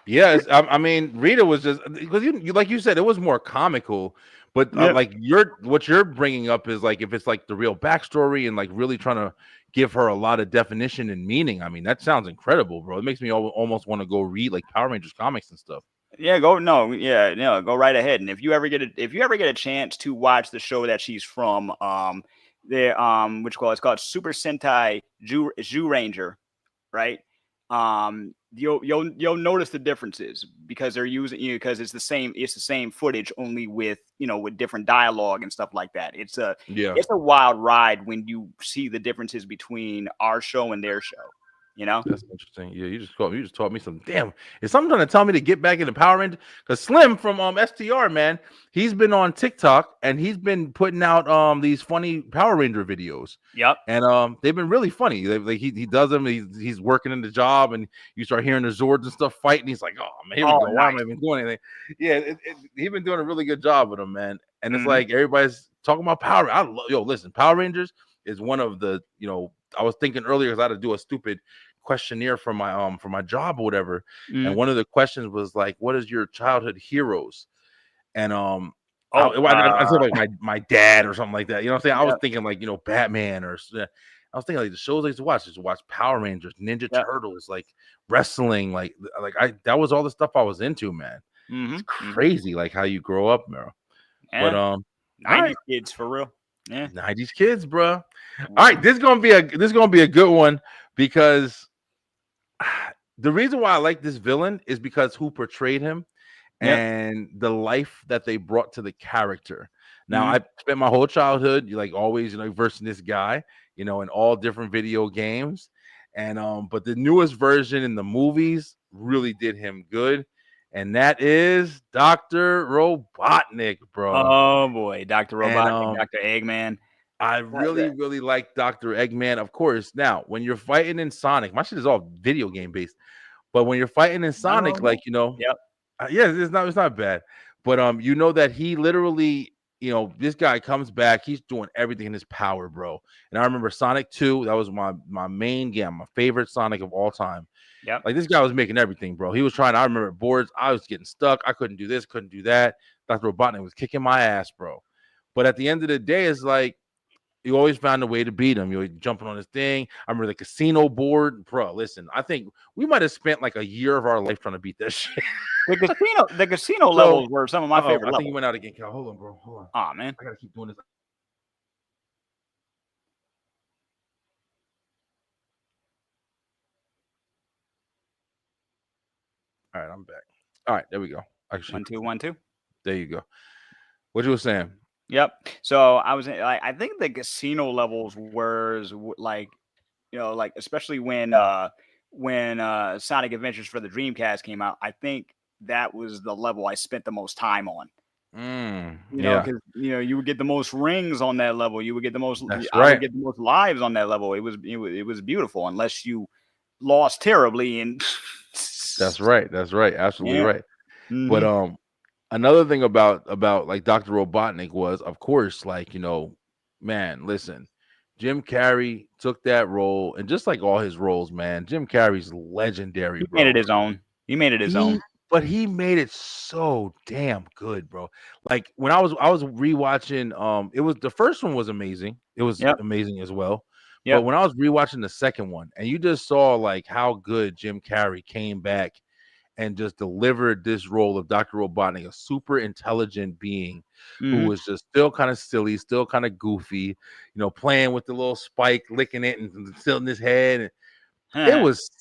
Yes, I mean, Rita was just because you like you said, it was more comical. But like what you're bringing up is like if it's like the real backstory and like really trying to give her a lot of definition and meaning. I mean, that sounds incredible, bro. It makes me almost want to go read like Power Rangers comics and stuff. Yeah, go right ahead. And if you ever get a chance to watch the show that she's from, it's called Super Sentai Zhu Ranger, right? You'll notice the differences because they're using because it's the same footage, only with with different dialogue and stuff like that. It's a wild ride when you see the differences between our show and their show. That's interesting. Yeah, you just taught me some. Damn, is someone trying to tell me to get back into Power Rangers? Because Slim from STR, man, he's been on TikTok and he's been putting out these funny Power Ranger videos. Yep. And they've been really funny. He does them. He's working in the job, and you start hearing the Zords and stuff fighting. He's like, oh man, here we go. Nice. Why am I even doing anything? Yeah, he's been doing a really good job with them, man. And it's Mhm. like everybody's talking about Power. Listen, Power Rangers is one of the I was thinking earlier because I had to do a stupid questionnaire for my job or whatever, and one of the questions was like, "What is your childhood heroes?" And I said like my dad or something like that. You know what I'm saying? I was thinking like Batman or I was thinking like the shows I used to watch. I used to watch Power Rangers, Ninja Turtles, like wrestling, like that was all the stuff I was into, man. It's crazy like how you grow up, bro. Yeah. But 90s kids for real. Yeah. 90s kids, bro. All right, this is gonna be a good one because the reason why I like this villain is because who portrayed him and the life that they brought to the character. Now, I spent my whole childhood, like always, versing this guy, in all different video games, and but the newest version in the movies really did him good, and that is Dr. Robotnik, bro. Oh boy, Dr. Robotnik, Dr. Eggman. I really like Dr. Eggman, of course. Now, when you're fighting in Sonic, my shit is all video game based. But when you're fighting in Sonic, it's not bad. But that he literally, this guy comes back, he's doing everything in his power, bro. And I remember Sonic 2, that was my main game, my favorite Sonic of all time. Yeah. Like this guy was making everything, bro. He was trying, I remember boards, I was getting stuck, I couldn't do this, couldn't do that. Dr. Robotnik was kicking my ass, bro. But at the end of the day, it's like you always found a way to beat him. You're jumping on his thing. I remember the casino board, bro. Listen, I think we might have spent like a year of our life trying to beat that shit. The casino levels were some of my favorite levels. I think you went out again, Cal. Hold on, bro. Hold on. Oh man, I gotta keep doing this. All right, I'm back. All right, there we go. Actually, 1 2 1 2. There you go. What you were saying? Yep. So I was like, I think the casino levels were like, like especially when Sonic Adventures for the Dreamcast came out, I think that was the level I spent the most time on. You know, Yeah, because you would get the most rings on that level. You would get the most. that's I would right. get the most lives on that level. It was beautiful, unless you lost terribly. And That's right. That's right. Absolutely yeah. right. But Mhm. another thing about like Dr. Robotnik was, of course, like, man, listen, Jim Carrey took that role, and just like all his roles, man, Jim Carrey's legendary, He made it bro. his own. He made it his own. He made it so damn good, bro. Like when I was rewatching, it was the first one was amazing. It was Yep. amazing as well. But Yep. when I was rewatching the second one, and you just saw like how good Jim Carrey came back and just delivered this role of Dr. Robotnik, a super intelligent being who Mhm. was just still kind of silly, still kind of goofy, playing with the little spike, licking it and still in his head.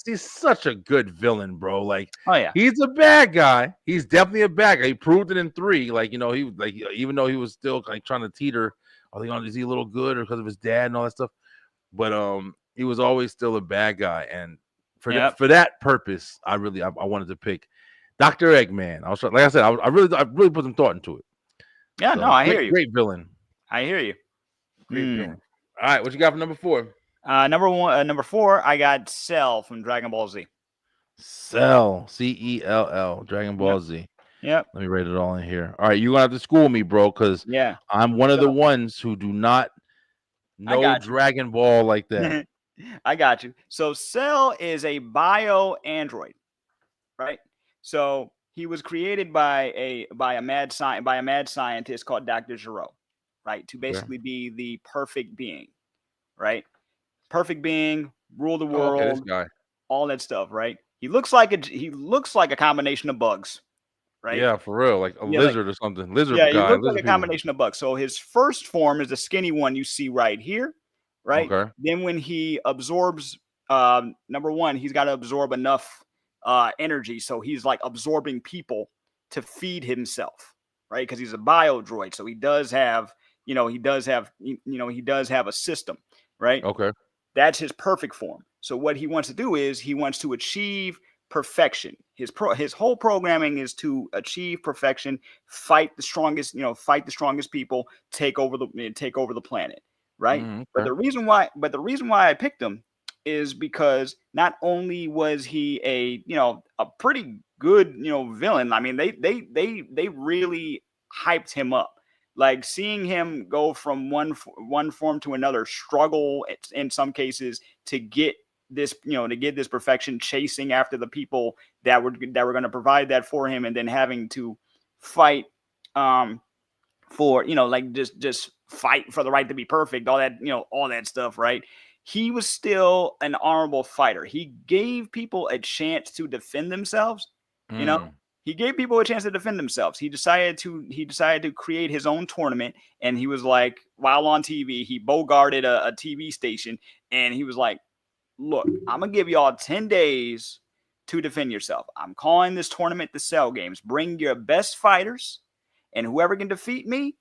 He's such a good villain, bro. Like, Oh yeah. he's a bad guy. He's definitely a bad guy. He proved it in 3. Like, he was like, even though he was still like trying to teeter, is he a little good or because of his dad and all that stuff? But he was always still a bad guy. And Yep. for that purpose, I wanted to pick Dr. Eggman. Like I said, I really put some thought into it. Yeah. So, No, I hear you. Great villain. I hear you. Great villain. All right, what you got for number 4? Number 4, I got Cell from Dragon Ball Z. Cell, Cell, Dragon Ball Z. Yep. Let me write it all in here. All right, you're gonna have to school me, bro, because Yeah. I'm one of the ones who do not know got you. Dragon Ball like that. I got you. So Cell is a bio android, right? So he was created by a mad scientist called Dr. Gero, right? To basically be the perfect being, right? Perfect being, rule the world, Okay, this guy. all that stuff, right? He looks like a combination of bugs, right? Yeah, for real, like a lizard or something. Lizard Yeah, he guy. looks like Lizard a people. combination of bugs. So his first form is the skinny one you see right here, right? Okay. Then when he absorbs, number one, he's got to absorb enough energy, so he's like absorbing people to feed himself, right? Because he's a bio droid, so he does have a system, right? Okay. That's his perfect form. So what he wants to do is he wants to achieve perfection. His whole programming is to achieve perfection, fight the strongest people, take over the planet, right? Okay. But the reason why I picked him is because not only was he a pretty good villain. I mean, they really hyped him up. Like seeing him go from one form to another, struggle in some cases to get this perfection, chasing after the people that were going to provide that for him, and then having to fight for just fight for the right to be perfect, all that stuff, right? He was still an honorable fighter. He gave people a chance to defend themselves, He gave people a chance to defend themselves. He decided to create his own tournament, and he was like, while on TV, he bogarted a TV station, and he was like, "Look, I'm gonna give y'all 10 days to defend yourself. I'm calling this tournament the Cell Games. Bring your best fighters, and whoever can defeat me,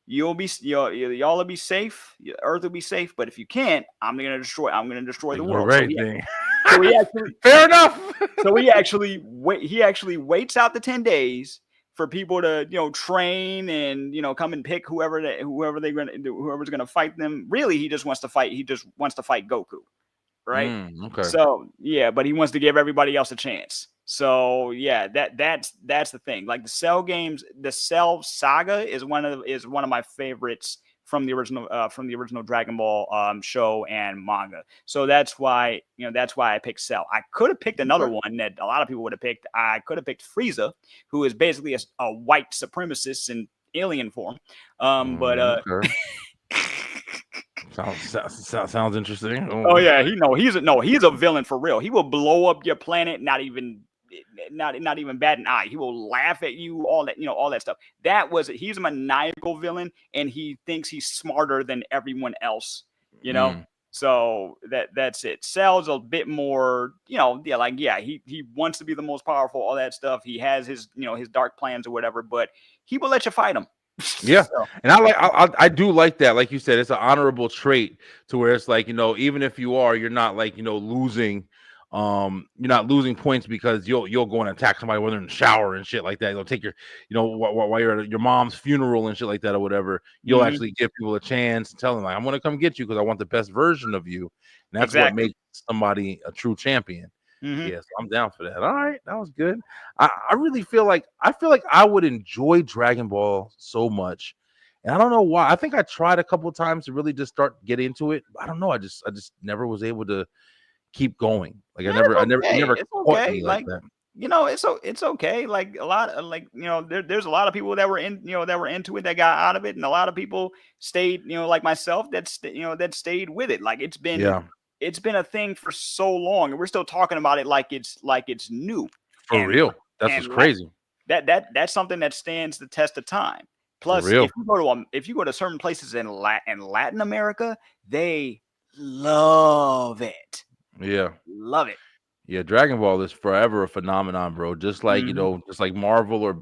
y'all will be safe. Earth will be safe. But if you can't, I'm gonna destroy the world." Right. So he actually, fair enough. So he actually waits out the 10 days for people to train and come and pick whoever's gonna fight them. Really, he just wants to fight. He just wants to fight Goku, right? Okay. So yeah, but he wants to give everybody else a chance. So yeah, that's the thing. Like the Cell Games, the Cell Saga is one of my favorites from the original Dragon Ball show and manga. So that's why I picked Cell. I could have picked another one that a lot of people would have picked. I could have picked Frieza, who is basically a white supremacist in alien form. But okay. Sounds interesting. Oh yeah, he's a villain for real. He will blow up your planet, not even bat an eye. He will laugh at you, all that stuff. He's a maniacal villain, and he thinks he's smarter than everyone else, So that's it. Cell's a bit more, he wants to be the most powerful, all that stuff. He has his dark plans or whatever, but he will let you fight him. Yeah, and I do like that. Like you said, it's an honorable trait to where it's like, even if you're not like, losing you're not losing points because you'll go and attack somebody when they're in the shower and shit like that. You'll take your, while you're at your mom's funeral and shit like that or whatever. You'll actually give people a chance and tell them like, I'm gonna come get you because I want the best version of you, and that's what makes somebody a true champion. Yeah, so I'm down for that. All right, that was good. I really feel like I would enjoy Dragon Ball so much, and I don't know why. I think I tried a couple of times to really just start get into it. I don't know. I just never was able to keep going. Like I never caught me like that. It's okay. Like a lot of there's a lot of people that were into it that got out of it, and a lot of people stayed, like myself, that stayed with it. Like it's been a thing for so long, and we're still talking about it like it's new. For real. That's just crazy. That's something that stands the test of time. Plus, if you go to certain places in Latin America, they love it. Yeah. Love it. Yeah, Dragon Ball is forever a phenomenon, bro. Just like, just like Marvel or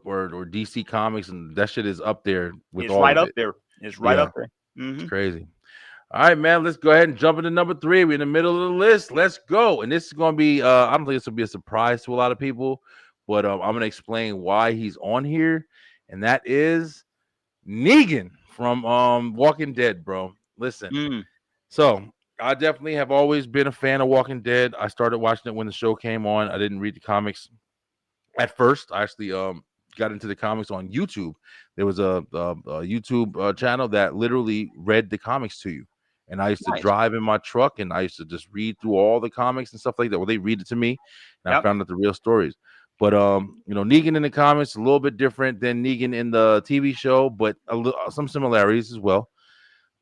DC Comics, and that shit is up there with it's all right of up it. there. It's right up there. It's crazy. All right, man. Let's go ahead and jump into number 3. We're in the middle of the list. Let's go. And this is going to be, I don't think this will be a surprise to a lot of people, but I'm going to explain why he's on here. And that is Negan from Walking Dead, bro. Listen. So I definitely have always been a fan of Walking Dead. I started watching it when the show came on. I didn't read the comics at first. I actually got into the comics on YouTube. There was a YouTube channel that literally read the comics to you. And I used to drive in my truck, and I used to just read through all the comics and stuff like that. Well, they read it to me, and I found out the real stories. But Negan in the comics a little bit different than Negan in the TV show, but some similarities as well.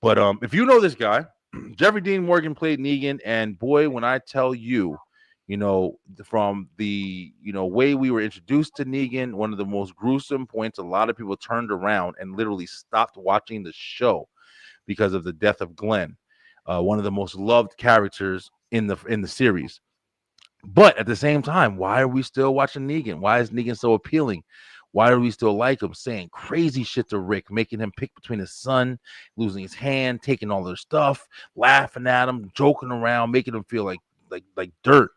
But if you know this guy, Jeffrey Dean Morgan played Negan, and boy, when I tell you, from the way we were introduced to Negan, one of the most gruesome points, a lot of people turned around and literally stopped watching the show because of the death of Glenn, one of the most loved characters in the series. But at the same time, why are we still watching Negan? Why is Negan so appealing? Why do we still like him? Saying crazy shit to Rick, making him pick between his son, losing his hand, taking all their stuff, laughing at him, joking around, making him feel like dirt.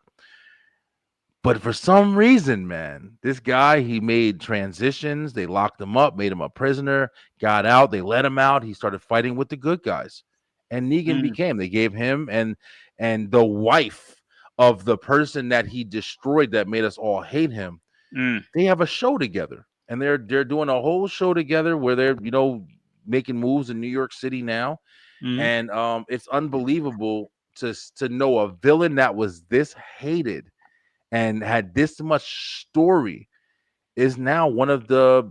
But for some reason, man, this guy, he made transitions. They locked him up, made him a prisoner, got out. They let him out. He started fighting with the good guys. And Negan they gave him and the wife of the person that he destroyed that made us all hate him. They have a show together. And they're doing a whole show together where they're, making moves in New York City now. And it's unbelievable to know a villain that was this hated and had this much story is now one of the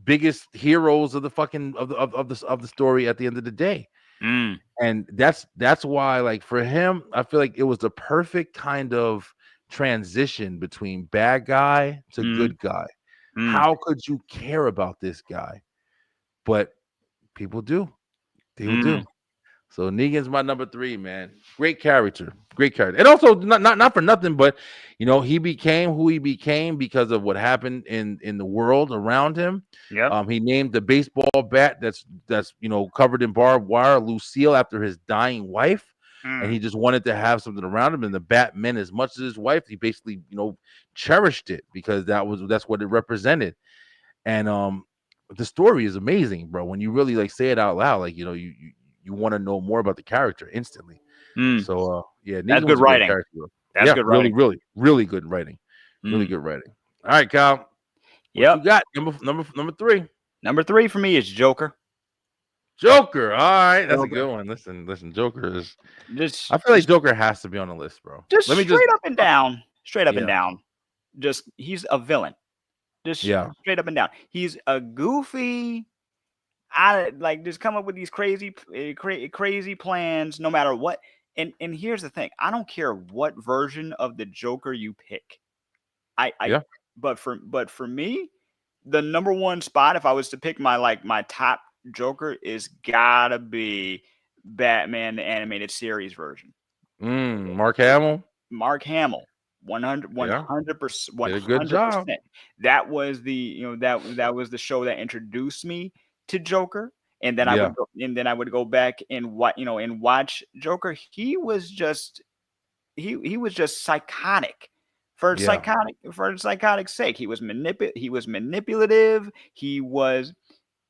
biggest heroes of the fucking of the story at the end of the day. And that's why, like, for him, I feel like it was the perfect kind of transition between bad guy to good guy. How could you care about this guy? But people do. People do. So Negan's my number 3, man. Great character. And also not for nothing, but he became who he became because of what happened in the world around him. He named the baseball bat that's covered in barbed wire Lucille after his dying wife. And he just wanted to have something around him. And the bat meant as much as his wife. He basically, cherished it because that's what it represented. And the story is amazing, bro. When you really say it out loud, you want to know more about the character instantly. So Negan that's good writing. That's good writing. Really good writing. Really good writing. All right, Kyle. What you got? Number 3. Number 3 for me is Joker. All right, that's a good one. Listen, Joker is I feel like Joker has to be on the list, bro. Straight up and down. Just he's a villain. Straight up and down. He's a goofy. Just come up with these crazy plans, no matter what. And here's the thing: I don't care what version of the Joker you pick. But for me, the number 1 spot, if I was to pick my top Joker, is gotta be Batman the animated series version. Mark Hamill. 100%. Did a good job. That was the that was the show that introduced me to Joker, and then I would go back and watch Joker. He was just he was just psychotic for Yeah. psychotic's sake. He was manipulative. He was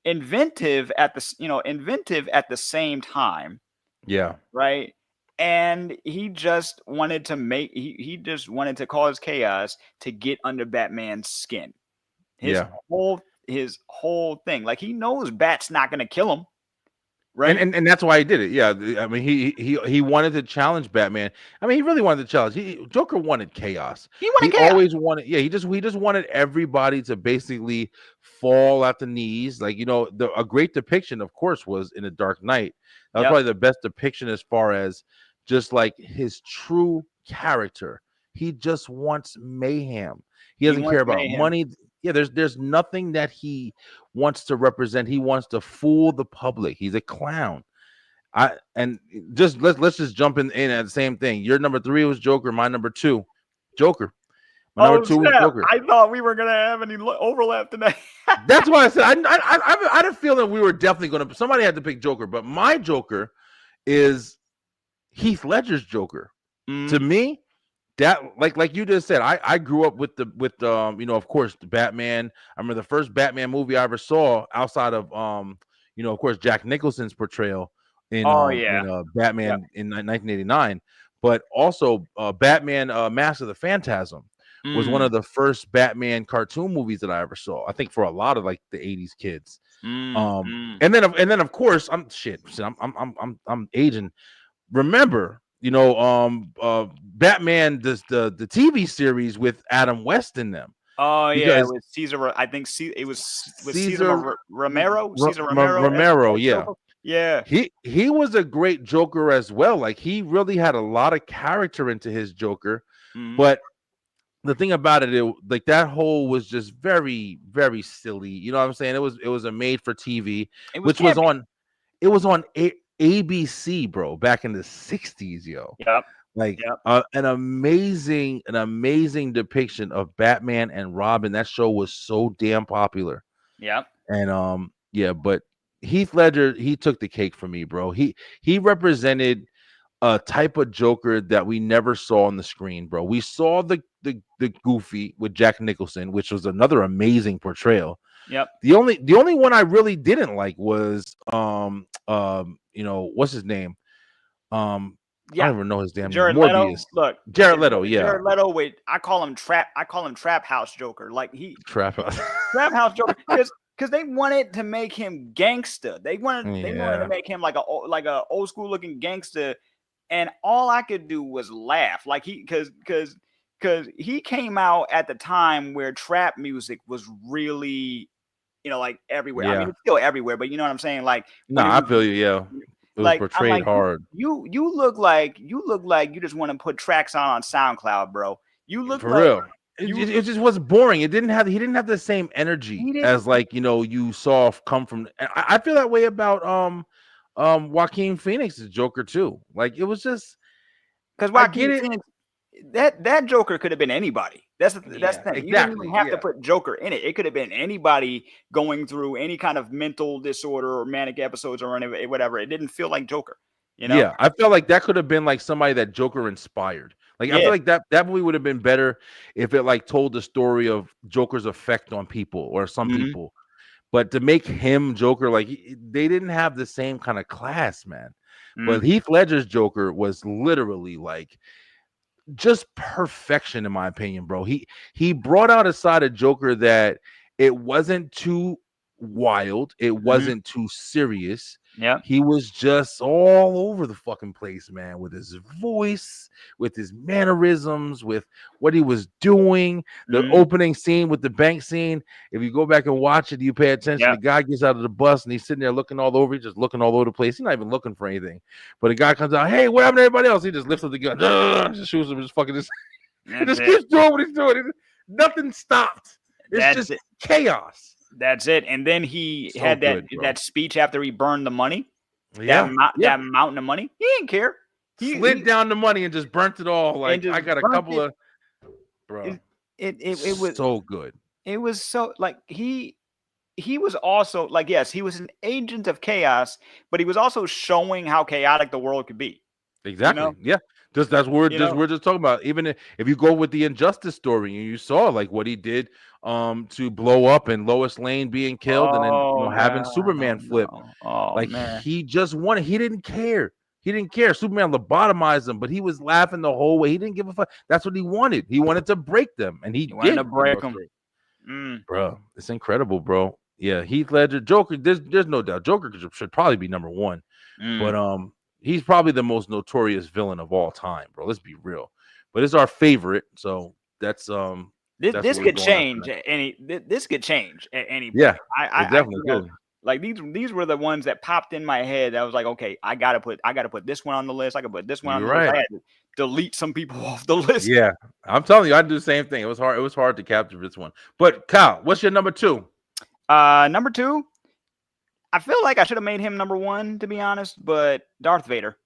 inventive at the same time, Yeah. right? And he just wanted to he just wanted to cause chaos to get under Batman's skin. His Yeah. whole thing. Like, he knows Bat's not gonna kill him, right? And that's why he did it. Yeah, I mean, he wanted to challenge Batman. I mean, he really wanted to challenge. Joker wanted chaos. He wanted He chaos. always wanted. Yeah, he just wanted everybody to basically fall at the knees. Like, a great depiction, of course, was in The Dark Knight. That was Yep. probably the best depiction as far as just like his true character. He just wants mayhem. He doesn't care wants about mayhem. money. Yeah, there's nothing that he wants to represent. He wants to fool the public. He's a clown. Let's just jump in at the same thing. Your number 3 was Joker. My number 2, Joker. My number 2 was snap. Joker. I thought we were gonna have any overlap tonight. That's why I said I had a feeling we were definitely gonna. Somebody had to pick Joker, but my Joker is Heath Ledger's Joker. To me, that like you just said, I grew up with of course, the Batman. I remember the first Batman movie I ever saw outside of of course, Jack Nicholson's portrayal in Batman in 1989, but also Batman Mask of the Phantasm was one of the first Batman cartoon movies that I ever saw. I think for a lot of like the 80s kids. And then of course I'm aging. Remember, Batman does the TV series with Adam West in them. Oh yeah, with Caesar. I think it was with Caesar Romero. Caesar Romero. Romero, yeah. Yeah. He was a great Joker as well. Like, he really had a lot of character into his Joker. But the thing about it, like, that whole was just very, very silly. You know what I'm saying? It was a made for TV, which was on ABC, bro, back in the 60s, yo. Yep. Like, an amazing depiction of Batman and Robin. That show was so damn popular. Yep. And but Heath Ledger, he took the cake for me, bro. He represented a type of Joker that we never saw on the screen, bro. We saw the Goofy with Jack Nicholson, which was another amazing portrayal. Yep. The only one I really didn't like was what's his name? I don't even know his damn Jared name. Leto. Morbius. Look, Jared Leto, yeah. Jared Leto. Wait, I call him Trap House Joker. Like, Trap House. Trap House Joker, because they wanted to make him gangster. They wanted to make him like a old school looking gangster, and all I could do was laugh. Like, because he came out at the time where trap music was really, like, everywhere. Yeah. I mean, it's still everywhere, but you know what I'm saying? Like, No, I feel you. Yeah, it was portrayed hard. You look like you just want to put tracks on SoundCloud, bro. You look For like real. It just was boring. He didn't have the same energy as, like, you saw come from. I feel that way about Joaquin Phoenix's Joker too. Like, it was just because Joaquin Phoenix, that Joker could have been anybody. That's the thing. Exactly, You didn't even have to put Joker in it. It could have been anybody going through any kind of mental disorder or manic episodes or whatever. It didn't feel like Joker. Yeah, I felt like that could have been like somebody that Joker inspired. Like, I feel like that movie would have been better if it, like, told the story of Joker's effect on people or some people. But to make him Joker, like, they didn't have the same kind of class, man. But Heath Ledger's Joker was literally, like, just perfection, in my opinion, bro. He brought out a side of Joker that it wasn't too wild, it wasn't too serious. Yeah, he was just all over the fucking place, man, with his voice, with his mannerisms, with what he was doing. The opening scene with the bank scene, if you go back and watch it, you pay attention. The guy gets out of the bus and he's sitting there looking all over. He's just looking all over the place. He's not even looking for anything. But the guy comes out, hey, what happened to everybody else? He just lifts up the gun, just shoots him, just fucking just keeps doing what he's doing. Nothing stopped. It's just chaos. That's it. And then he had that speech after he burned the money. That mountain of money. He didn't care. He slid down the money and just burnt it all. Like, I got a couple of, bro. It was so good. It was so, like, he was also, like, yes, he was an agent of chaos, but he was also showing how chaotic the world could be. Exactly. You know? Yeah. That's what You know? we're just talking about. Even if you go with the Injustice story and you saw like what he did to blow up and Lois Lane being killed and then Oh having no, Superman flip. no. Oh Like man. he just wanted, he didn't care. He didn't care. Superman lobotomized him, but he was laughing the whole way. He didn't give a fuck. That's what he wanted. He wanted to break them, and he You wanted did. to break them. Bro. It's incredible, bro. Yeah, Heath Ledger, Joker. There's no doubt. Joker should probably be number one, but he's probably the most notorious villain of all time, bro. Let's be real. But it's our favorite, so that's This what could we're going change after this could change at any point. Yeah, I it definitely you know, could. like these were the ones that popped in my head. I was like, okay, I gotta put this one on the list. I could put this one on You're the list. I right. had to delete some people off the list. Yeah, I'm telling you, I do the same thing. It was hard. It was hard to capture this one. But Kyle, what's your number two? Number two, I feel like I should have made him number one, to be honest, but Darth Vader.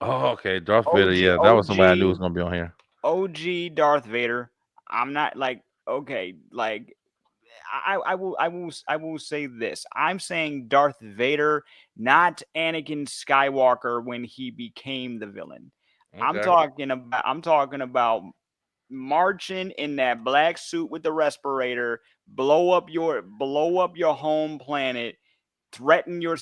Oh, okay, Darth Vader. Yeah, that was somebody I knew was gonna be on here. OG Darth Vader. I'm not like okay, like I will say this. I'm saying Darth Vader, not Anakin Skywalker when he became the villain. Okay. I'm talking about marching in that black suit with the respirator, blow up your home planet, threaten your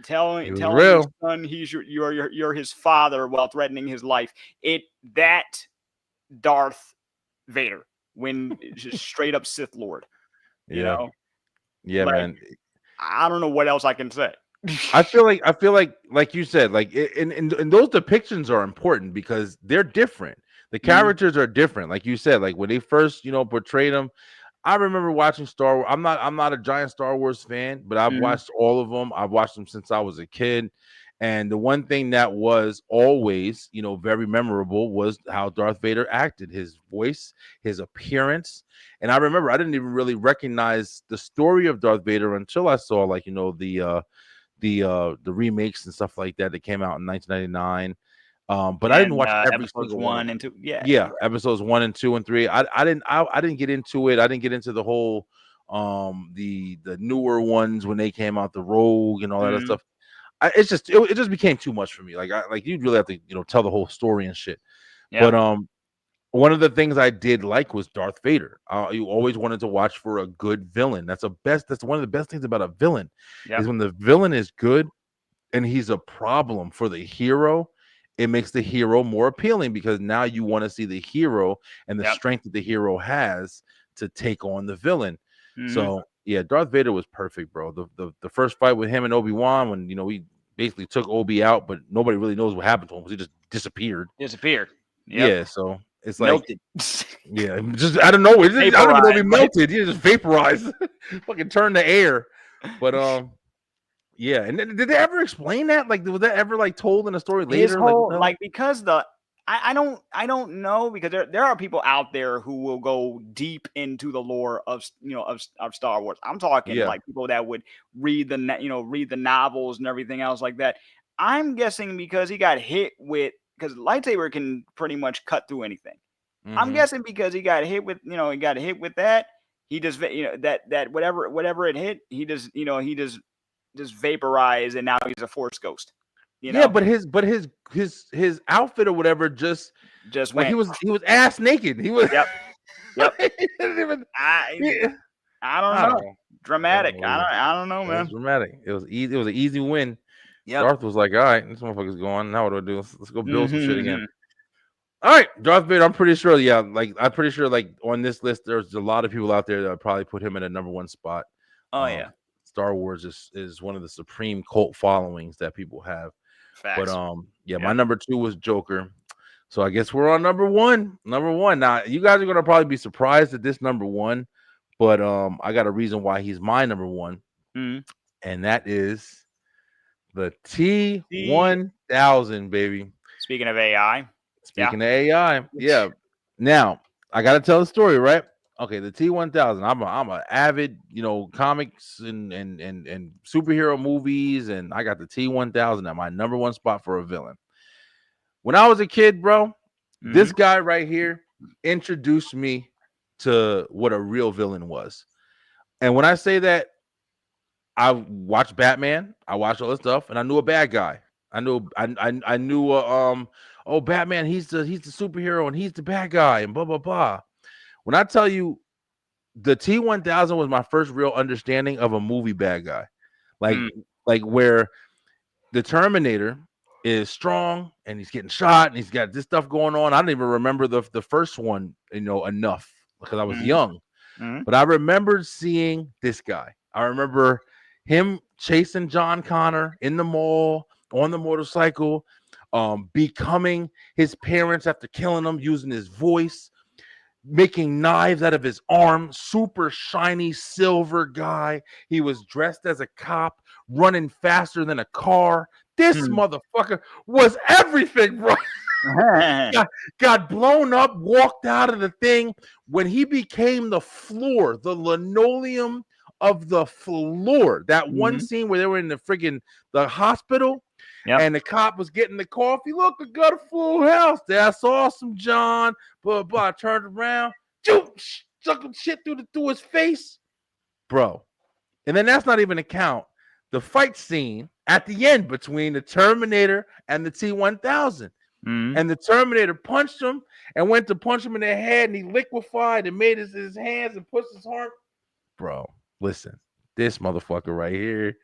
telling your son you're his father while threatening his life. That Darth Vader when just straight up Sith Lord. You know? Yeah, like, man. I don't know what else I can say. I feel like you said, like and those depictions are important because they're different. The characters are different. Like you said, like when they first, portrayed them. I remember watching Star Wars. I'm not a giant Star Wars fan, but I've watched all of them. I've watched them since I was a kid. And the one thing that was always, very memorable was how Darth Vader acted, his voice, his appearance. And I remember I didn't even really recognize the story of Darth Vader until I saw the remakes and stuff like that came out in 1999. But I didn't watch every episodes single 1 and 2. Yeah, episodes 1 and 2 and 3. I didn't get into it. I didn't get into the whole the newer ones when they came out, the Rogue and all that other stuff. It just became too much for me. Like you'd really have to tell the whole story and shit. Yeah. But one of the things I did like was Darth Vader. You always wanted to watch for a good villain. That's one of the best things about a villain is when the villain is good and he's a problem for the hero. It makes the hero more appealing because now you want to see the hero and the strength that the hero has to take on the villain. So yeah, Darth Vader was perfect, bro. The first fight with him and Obi-Wan when he basically took Obi out, but nobody really knows what happened to him because he just disappeared. Yep. Yeah, so it's melted. Yeah, just I don't know. I don't even know if he melted. He just vaporized, fucking turned to air. But yeah, and did they ever explain that? Like, was that ever told in a story later? His whole, because I don't know because there are people out there who will go deep into the lore of of Star Wars. I'm talking like people that would read the novels and everything else like that. I'm guessing because he got hit with because lightsaber can pretty much cut through anything. I'm guessing because he got hit with that. He just that whatever it hit, he just vaporized and now he's a force ghost. Yeah, but his outfit or whatever just went. He was ass naked. He was Yep. He didn't even, I don't know. Dramatic. I don't know, man. It was dramatic. It was easy. It was an easy win. Yep. Darth was like, all right, this motherfucker's going. Now what do I do? Let's go build some shit again. All right, Darth Vader. I'm pretty sure. Yeah, I'm pretty sure. On this list, there's a lot of people out there that would probably put him in a number one spot. Oh yeah. Star Wars is one of the supreme cult followings that people have. Facts. But my number 2 was Joker. So I guess we're on number one. Now you guys are gonna probably be surprised at this number 1, but I got a reason why he's my number 1, and that is the T-1000, baby. Speaking of AI. Speaking of AI, yeah. Now I gotta tell the story, right? Okay, the T-1000. I'm a avid, comics and superhero movies, and I got the T-1000 at my number 1 spot for a villain. When I was a kid, bro, this guy right here introduced me to what a real villain was. And when I say that, I watched Batman, I watched all this stuff, and I knew a bad guy. I knew oh, Batman, he's the superhero and he's the bad guy and blah blah blah. When I tell you, the T-1000 was my first real understanding of a movie bad guy, like where the Terminator is strong and he's getting shot and he's got this stuff going on. I don't even remember the first one, enough because I was young. But I remembered seeing this guy. I remember him chasing John Connor in the mall on the motorcycle, becoming his parents after killing them, using his voice, making knives out of his arm, super shiny silver guy. He was dressed as a cop, running faster than a car. This motherfucker was everything, bro. got blown up, walked out of the thing. When he became the floor, the linoleum of the floor, that one scene where they were in the hospital, and the cop was getting the coffee. Look, I got a full house. That's awesome, John. But I turned around, sucking shit through his face, bro. And then that's not even a count the fight scene at the end between the Terminator and the T-1000. And the Terminator punched him and went to punch him in the head, and he liquefied and made his hands and pushed his arm. Bro, listen, this motherfucker right here,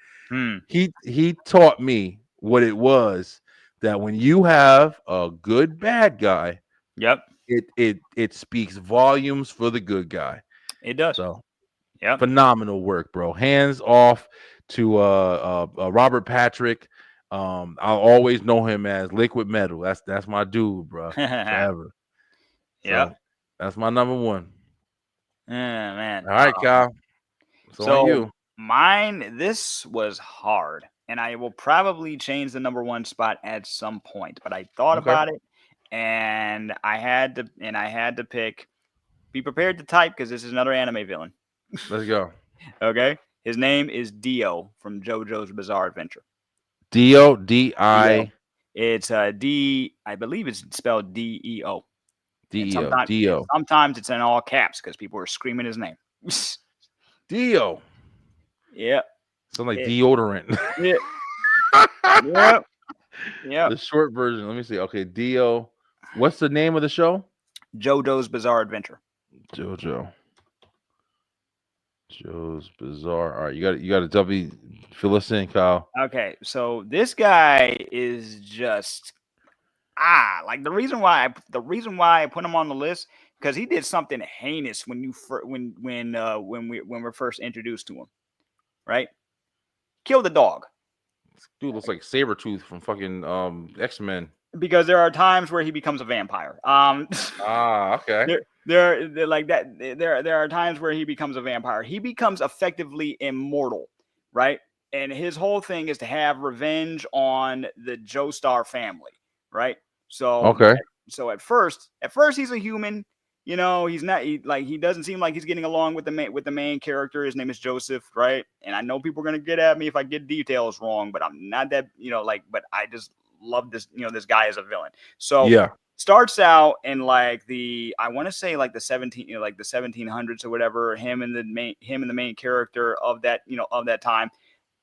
he taught me what it was that when you have a good bad guy, it speaks volumes for the good guy. It does. So, phenomenal work, bro. Hands off to Robert Patrick. I'll always know him as Liquid Metal. That's my dude, bro. Forever. So, that's my number one. Yeah, man. All right, Kyle. So you. Mine, this was hard, and I will probably change the number one spot at some point. But I thought about it, and I had to pick. Be prepared to type because this is another anime villain. Let's go. Okay, his name is Dio from JoJo's Bizarre Adventure. Dio, D-I. It's D. I believe it's spelled D-E-O. D-E-O. Dio. Sometimes it's in all caps because people are screaming his name. Dio. Yeah. Sound like deodorant. Yeah. The short version. Let me see. Okay, Dio. What's the name of the show? JoJo's Bizarre Adventure. Joe's Bizarre. All right, you got to fill us in, Kyle. Okay, so this guy is just like the reason why I put him on the list because he did something heinous when we're first introduced to him, right? Killed the dog. This dude looks like Sabretooth from fucking X-Men. Because there are times where he becomes a vampire. Okay. There like that. There are times where he becomes a vampire. He becomes effectively immortal, right? And his whole thing is to have revenge on the Joestar family, right? So So at first he's a human. You know, he's not. He doesn't seem like he's getting along with the main character. His name is Joseph, right? And I know people are gonna get at me if I get details wrong, but I'm not that. But I just love this. This guy as a villain. So starts out in the 1700s or whatever. Him and the main character of that time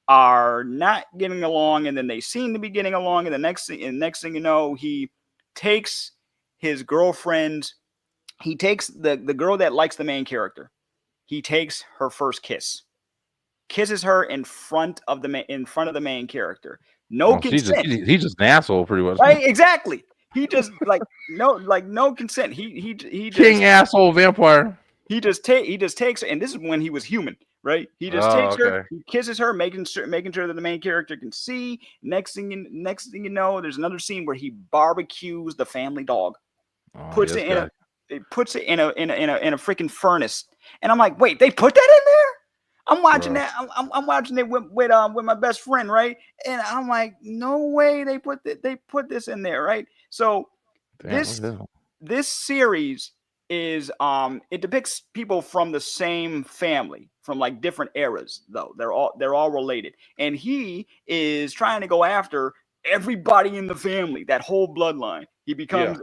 are not getting along, and then they seem to be getting along, and the next thing you know, he takes his girlfriend. He takes the girl that likes the main character. He takes her first kiss, kisses her in front of the main character. No consent. He's just an asshole, pretty much. Right? Exactly. He just no consent. He just king asshole vampire. He just takes her, and this is when he was human, right? He just takes her, he kisses her, making sure that the main character can see. Next thing you know, there's another scene where he barbecues the family dog, puts it in a freaking furnace, and I'm like, wait, they put that in there? I'm watching that. I'm watching it with my best friend, right? And I'm like, no way they put this in there, right? So this series is it depicts people from the same family from different eras, though they're all related, and he is trying to go after everybody in the family, that whole bloodline. He becomes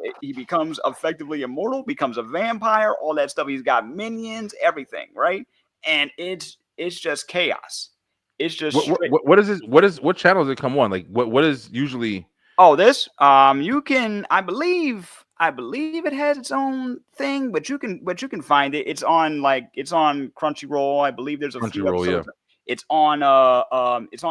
effectively immortal, becomes a vampire, all that stuff. He's got minions, everything, right? And it's just chaos. It's just what is this? What channel does it come on? What is usually Oh, this you can I believe it has its own thing, but you can find it. It's on Crunchyroll. I believe there's a few Crunchyroll, yeah. episodes. It's on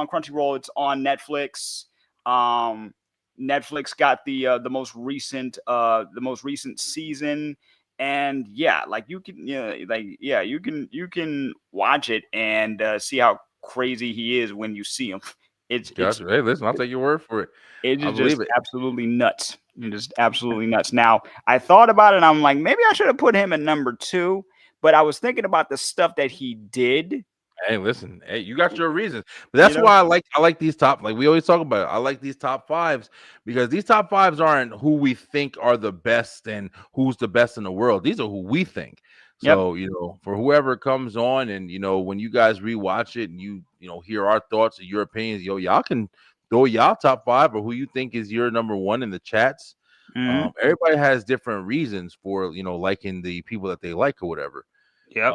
Crunchyroll. It's on Netflix. Um, Netflix got the most recent season, and yeah, like you can you can watch it and see how crazy he is when you see him. It's Gotcha. Hey, listen, I'll take your word for it. it I is just believe it. absolutely nuts. Just absolutely nuts. Now, I thought about it and I'm like, maybe I should have put him at number 2, but I was thinking about the stuff that he did, Hey, listen, hey, you got your reasons. But you that's know? why I like these top, like we always talk about it. I like these top fives because these top fives aren't who we think are the best and who's the best in the world. These are who we think. Yep. So, for whoever comes on and when you guys rewatch it and you hear our thoughts and your opinions, y'all can throw y'all top five or who you think is your number one in the chats. Mhm. Everybody has different reasons for liking the people that they like or whatever. Yep.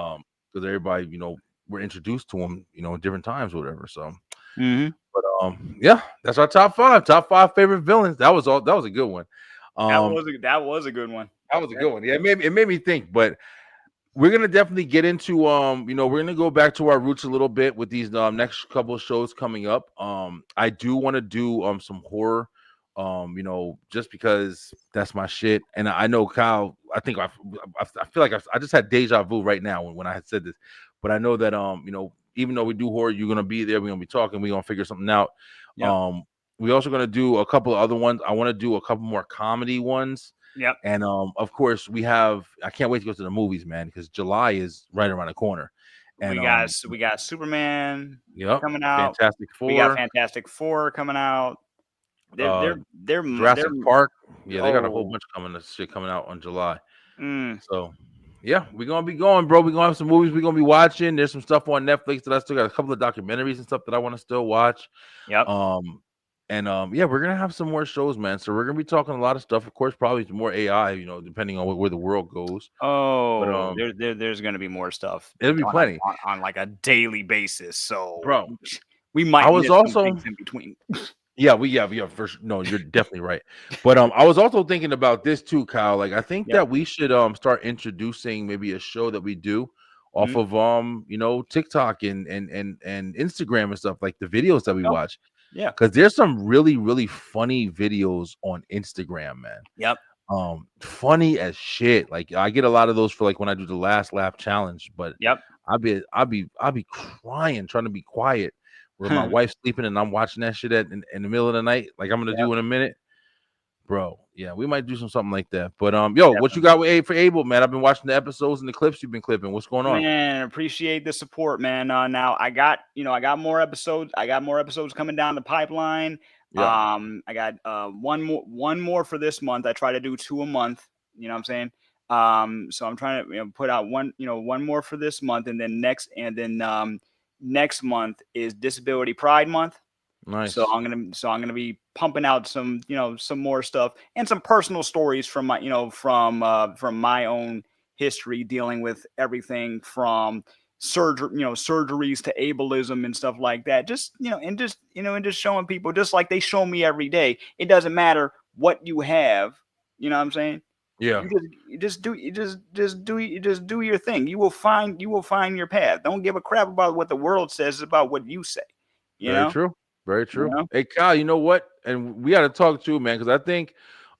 Because everybody, we're introduced to them, at different times or whatever. So, Mhm. but yeah, that's our top five favorite villains. That was a good one. That was a good one. That was a good one. Yeah, it made me think, but we're gonna definitely get into we're gonna go back to our roots a little bit with these next couple of shows coming up. I do want to do some horror, just because that's my shit. And I know Kyle, I think I feel like I just had deja vu right now when I had said this, but I know that even though we do horror, you're gonna be there, we're gonna be talking, we're gonna figure something out. Yep. We also gonna do a couple of other ones. I want to do a couple more comedy ones. Yep. And of course, I can't wait to go to the movies, man, because July is right around the corner. And We got Superman yep, coming out. Fantastic We got Four, Fantastic Four coming out. uh, They're Jurassic Park. Yeah, they got a whole oh. bunch coming out on July. Mm, So yeah, we're gonna be going, bro. We're gonna have some movies we're gonna be watching. There's some stuff on Netflix that I still got a couple of documentaries and stuff that I want to still watch. yep. And yeah, we're gonna have some more shows, man. So we're gonna be talking a lot of stuff. Of course, probably some more AI, depending on where the world goes. But Oh, there's gonna be more stuff it'll be plenty, on like a daily basis. So bro. we might I was miss some also things in between. yeah, for sure. No, you're definitely right. But I was also thinking about this too, Kyle. Like I think Yep. that we should start introducing maybe a show that we do off Mhm. of TikTok and Instagram and stuff, like the videos that we Oh, watch. yeah. Because there's some really, really funny videos on Instagram, man. Yep. Funny as shit. Like I get a lot of those for like when I do the last lap challenge, but Yep. I'll be crying trying to be quiet where my wife's sleeping and I'm watching that shit in the middle of the night, like I'm gonna Yep. do in a minute. Bro, yeah, we might do something like that. But yo, what you Definitely. got with for Abel, man? I've been watching the episodes and the clips you've been clipping. What's going on? Man, appreciate the support, man. Now I got more episodes. I got more episodes coming down the pipeline. Yeah, I got one more for this month. I try to do 2 a month. You know what I'm saying? So I'm trying to put out one more for this month, and then next month is Disability Pride Month. nice. So I'm gonna be pumping out some some more stuff and some personal stories from my from my own history, dealing with everything from surgeries to ableism and stuff like that. Just and just showing people, just like they show me every day. It doesn't matter what you have. You know what I'm saying? Yeah, You just do your thing. You will find your path. Don't give a crap about what the world says. It's about what you say. You very know? true. Very You true. know? Hey Kyle, you know what? And we got to talk too, man, because I think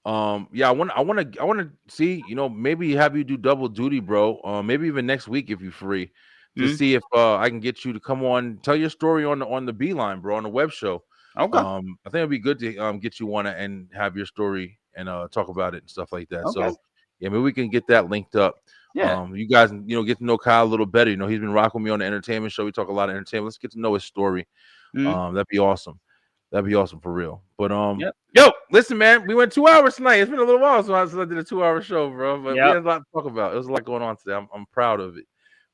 yeah, I want to see, maybe have you do double duty, bro. Maybe even next week if you're free, to Mhm. see if I can get you to come on, tell your story on the Beeline, bro, on the web show. Okay. I think it'd be good to get you on it and have your story and talk about it and stuff like that. Okay. So yeah, maybe we can get that linked up. Yeah. You guys, get to know Kyle a little better. He's been rocking with me on the entertainment show. We talk a lot of entertainment. Let's get to know his story. Mhm. That'd be awesome. That'd be awesome for real. But Yep. yo, listen, man, we went 2 hours tonight. It's been a little while since I did a 2-hour show, bro. But we Yep. had a lot to talk about. There was a lot going on today. I'm proud of it.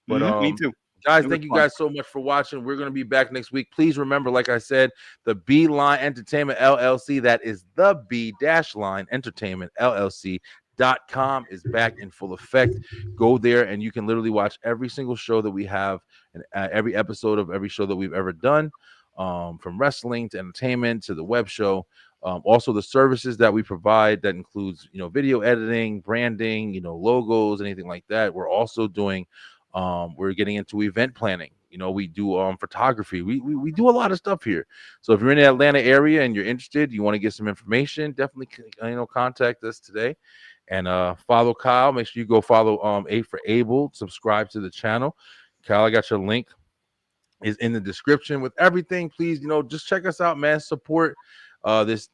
But Me too. guys, It was thank you fun. guys so much for watching. We're gonna be back next week. Please remember, like I said, the Beeline Entertainment LLC, that is the B-Line Entertainment LLC.com, is back in full effect. Go there and you can literally watch every single show that we have and every episode of every show that we've ever done, from wrestling to entertainment to the web show. Also the services that we provide that includes, video editing, branding, logos, anything like that. We're also doing, we're getting into event planning. We do photography. We do a lot of stuff here. So if you're in the Atlanta area and you're interested, you want to get some information, definitely contact us today. And follow Kyle. Make sure you go follow A for Able. Subscribe to the channel. Kyle, I got your link is in the description with everything. Please, just check us out, man. Support this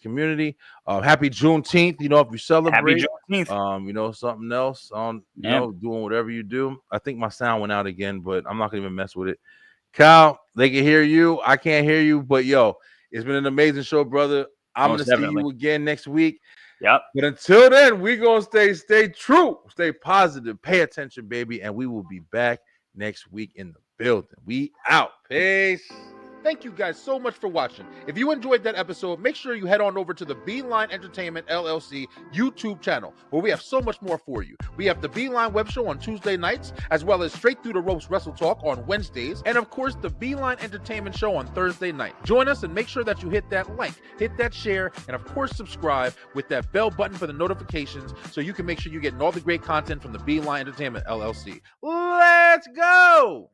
community. Happy Juneteenth. If you celebrate, Happy Juneteenth. Something else on, doing whatever you do. I think my sound went out again, but I'm not gonna even mess with it. Kyle, they can hear you. I can't hear you, but it's been an amazing show, brother. I'm gonna see you again next week. Yep. But until then, we're gonna stay true, stay positive, pay attention, baby, and we will be back next week in the building. We out. Peace. Thank you guys so much for watching. If you enjoyed that episode, make sure you head on over to the Beeline Entertainment LLC YouTube channel, where we have so much more for you. We have the Beeline Web Show on Tuesday nights, as well as Straight Through the Ropes Wrestle Talk on Wednesdays, and of course, the Beeline Entertainment Show on Thursday night. Join us and make sure that you hit that like, hit that share, and of course, subscribe with that bell button for the notifications so you can make sure you're getting all the great content from the Beeline Entertainment LLC. Let's go!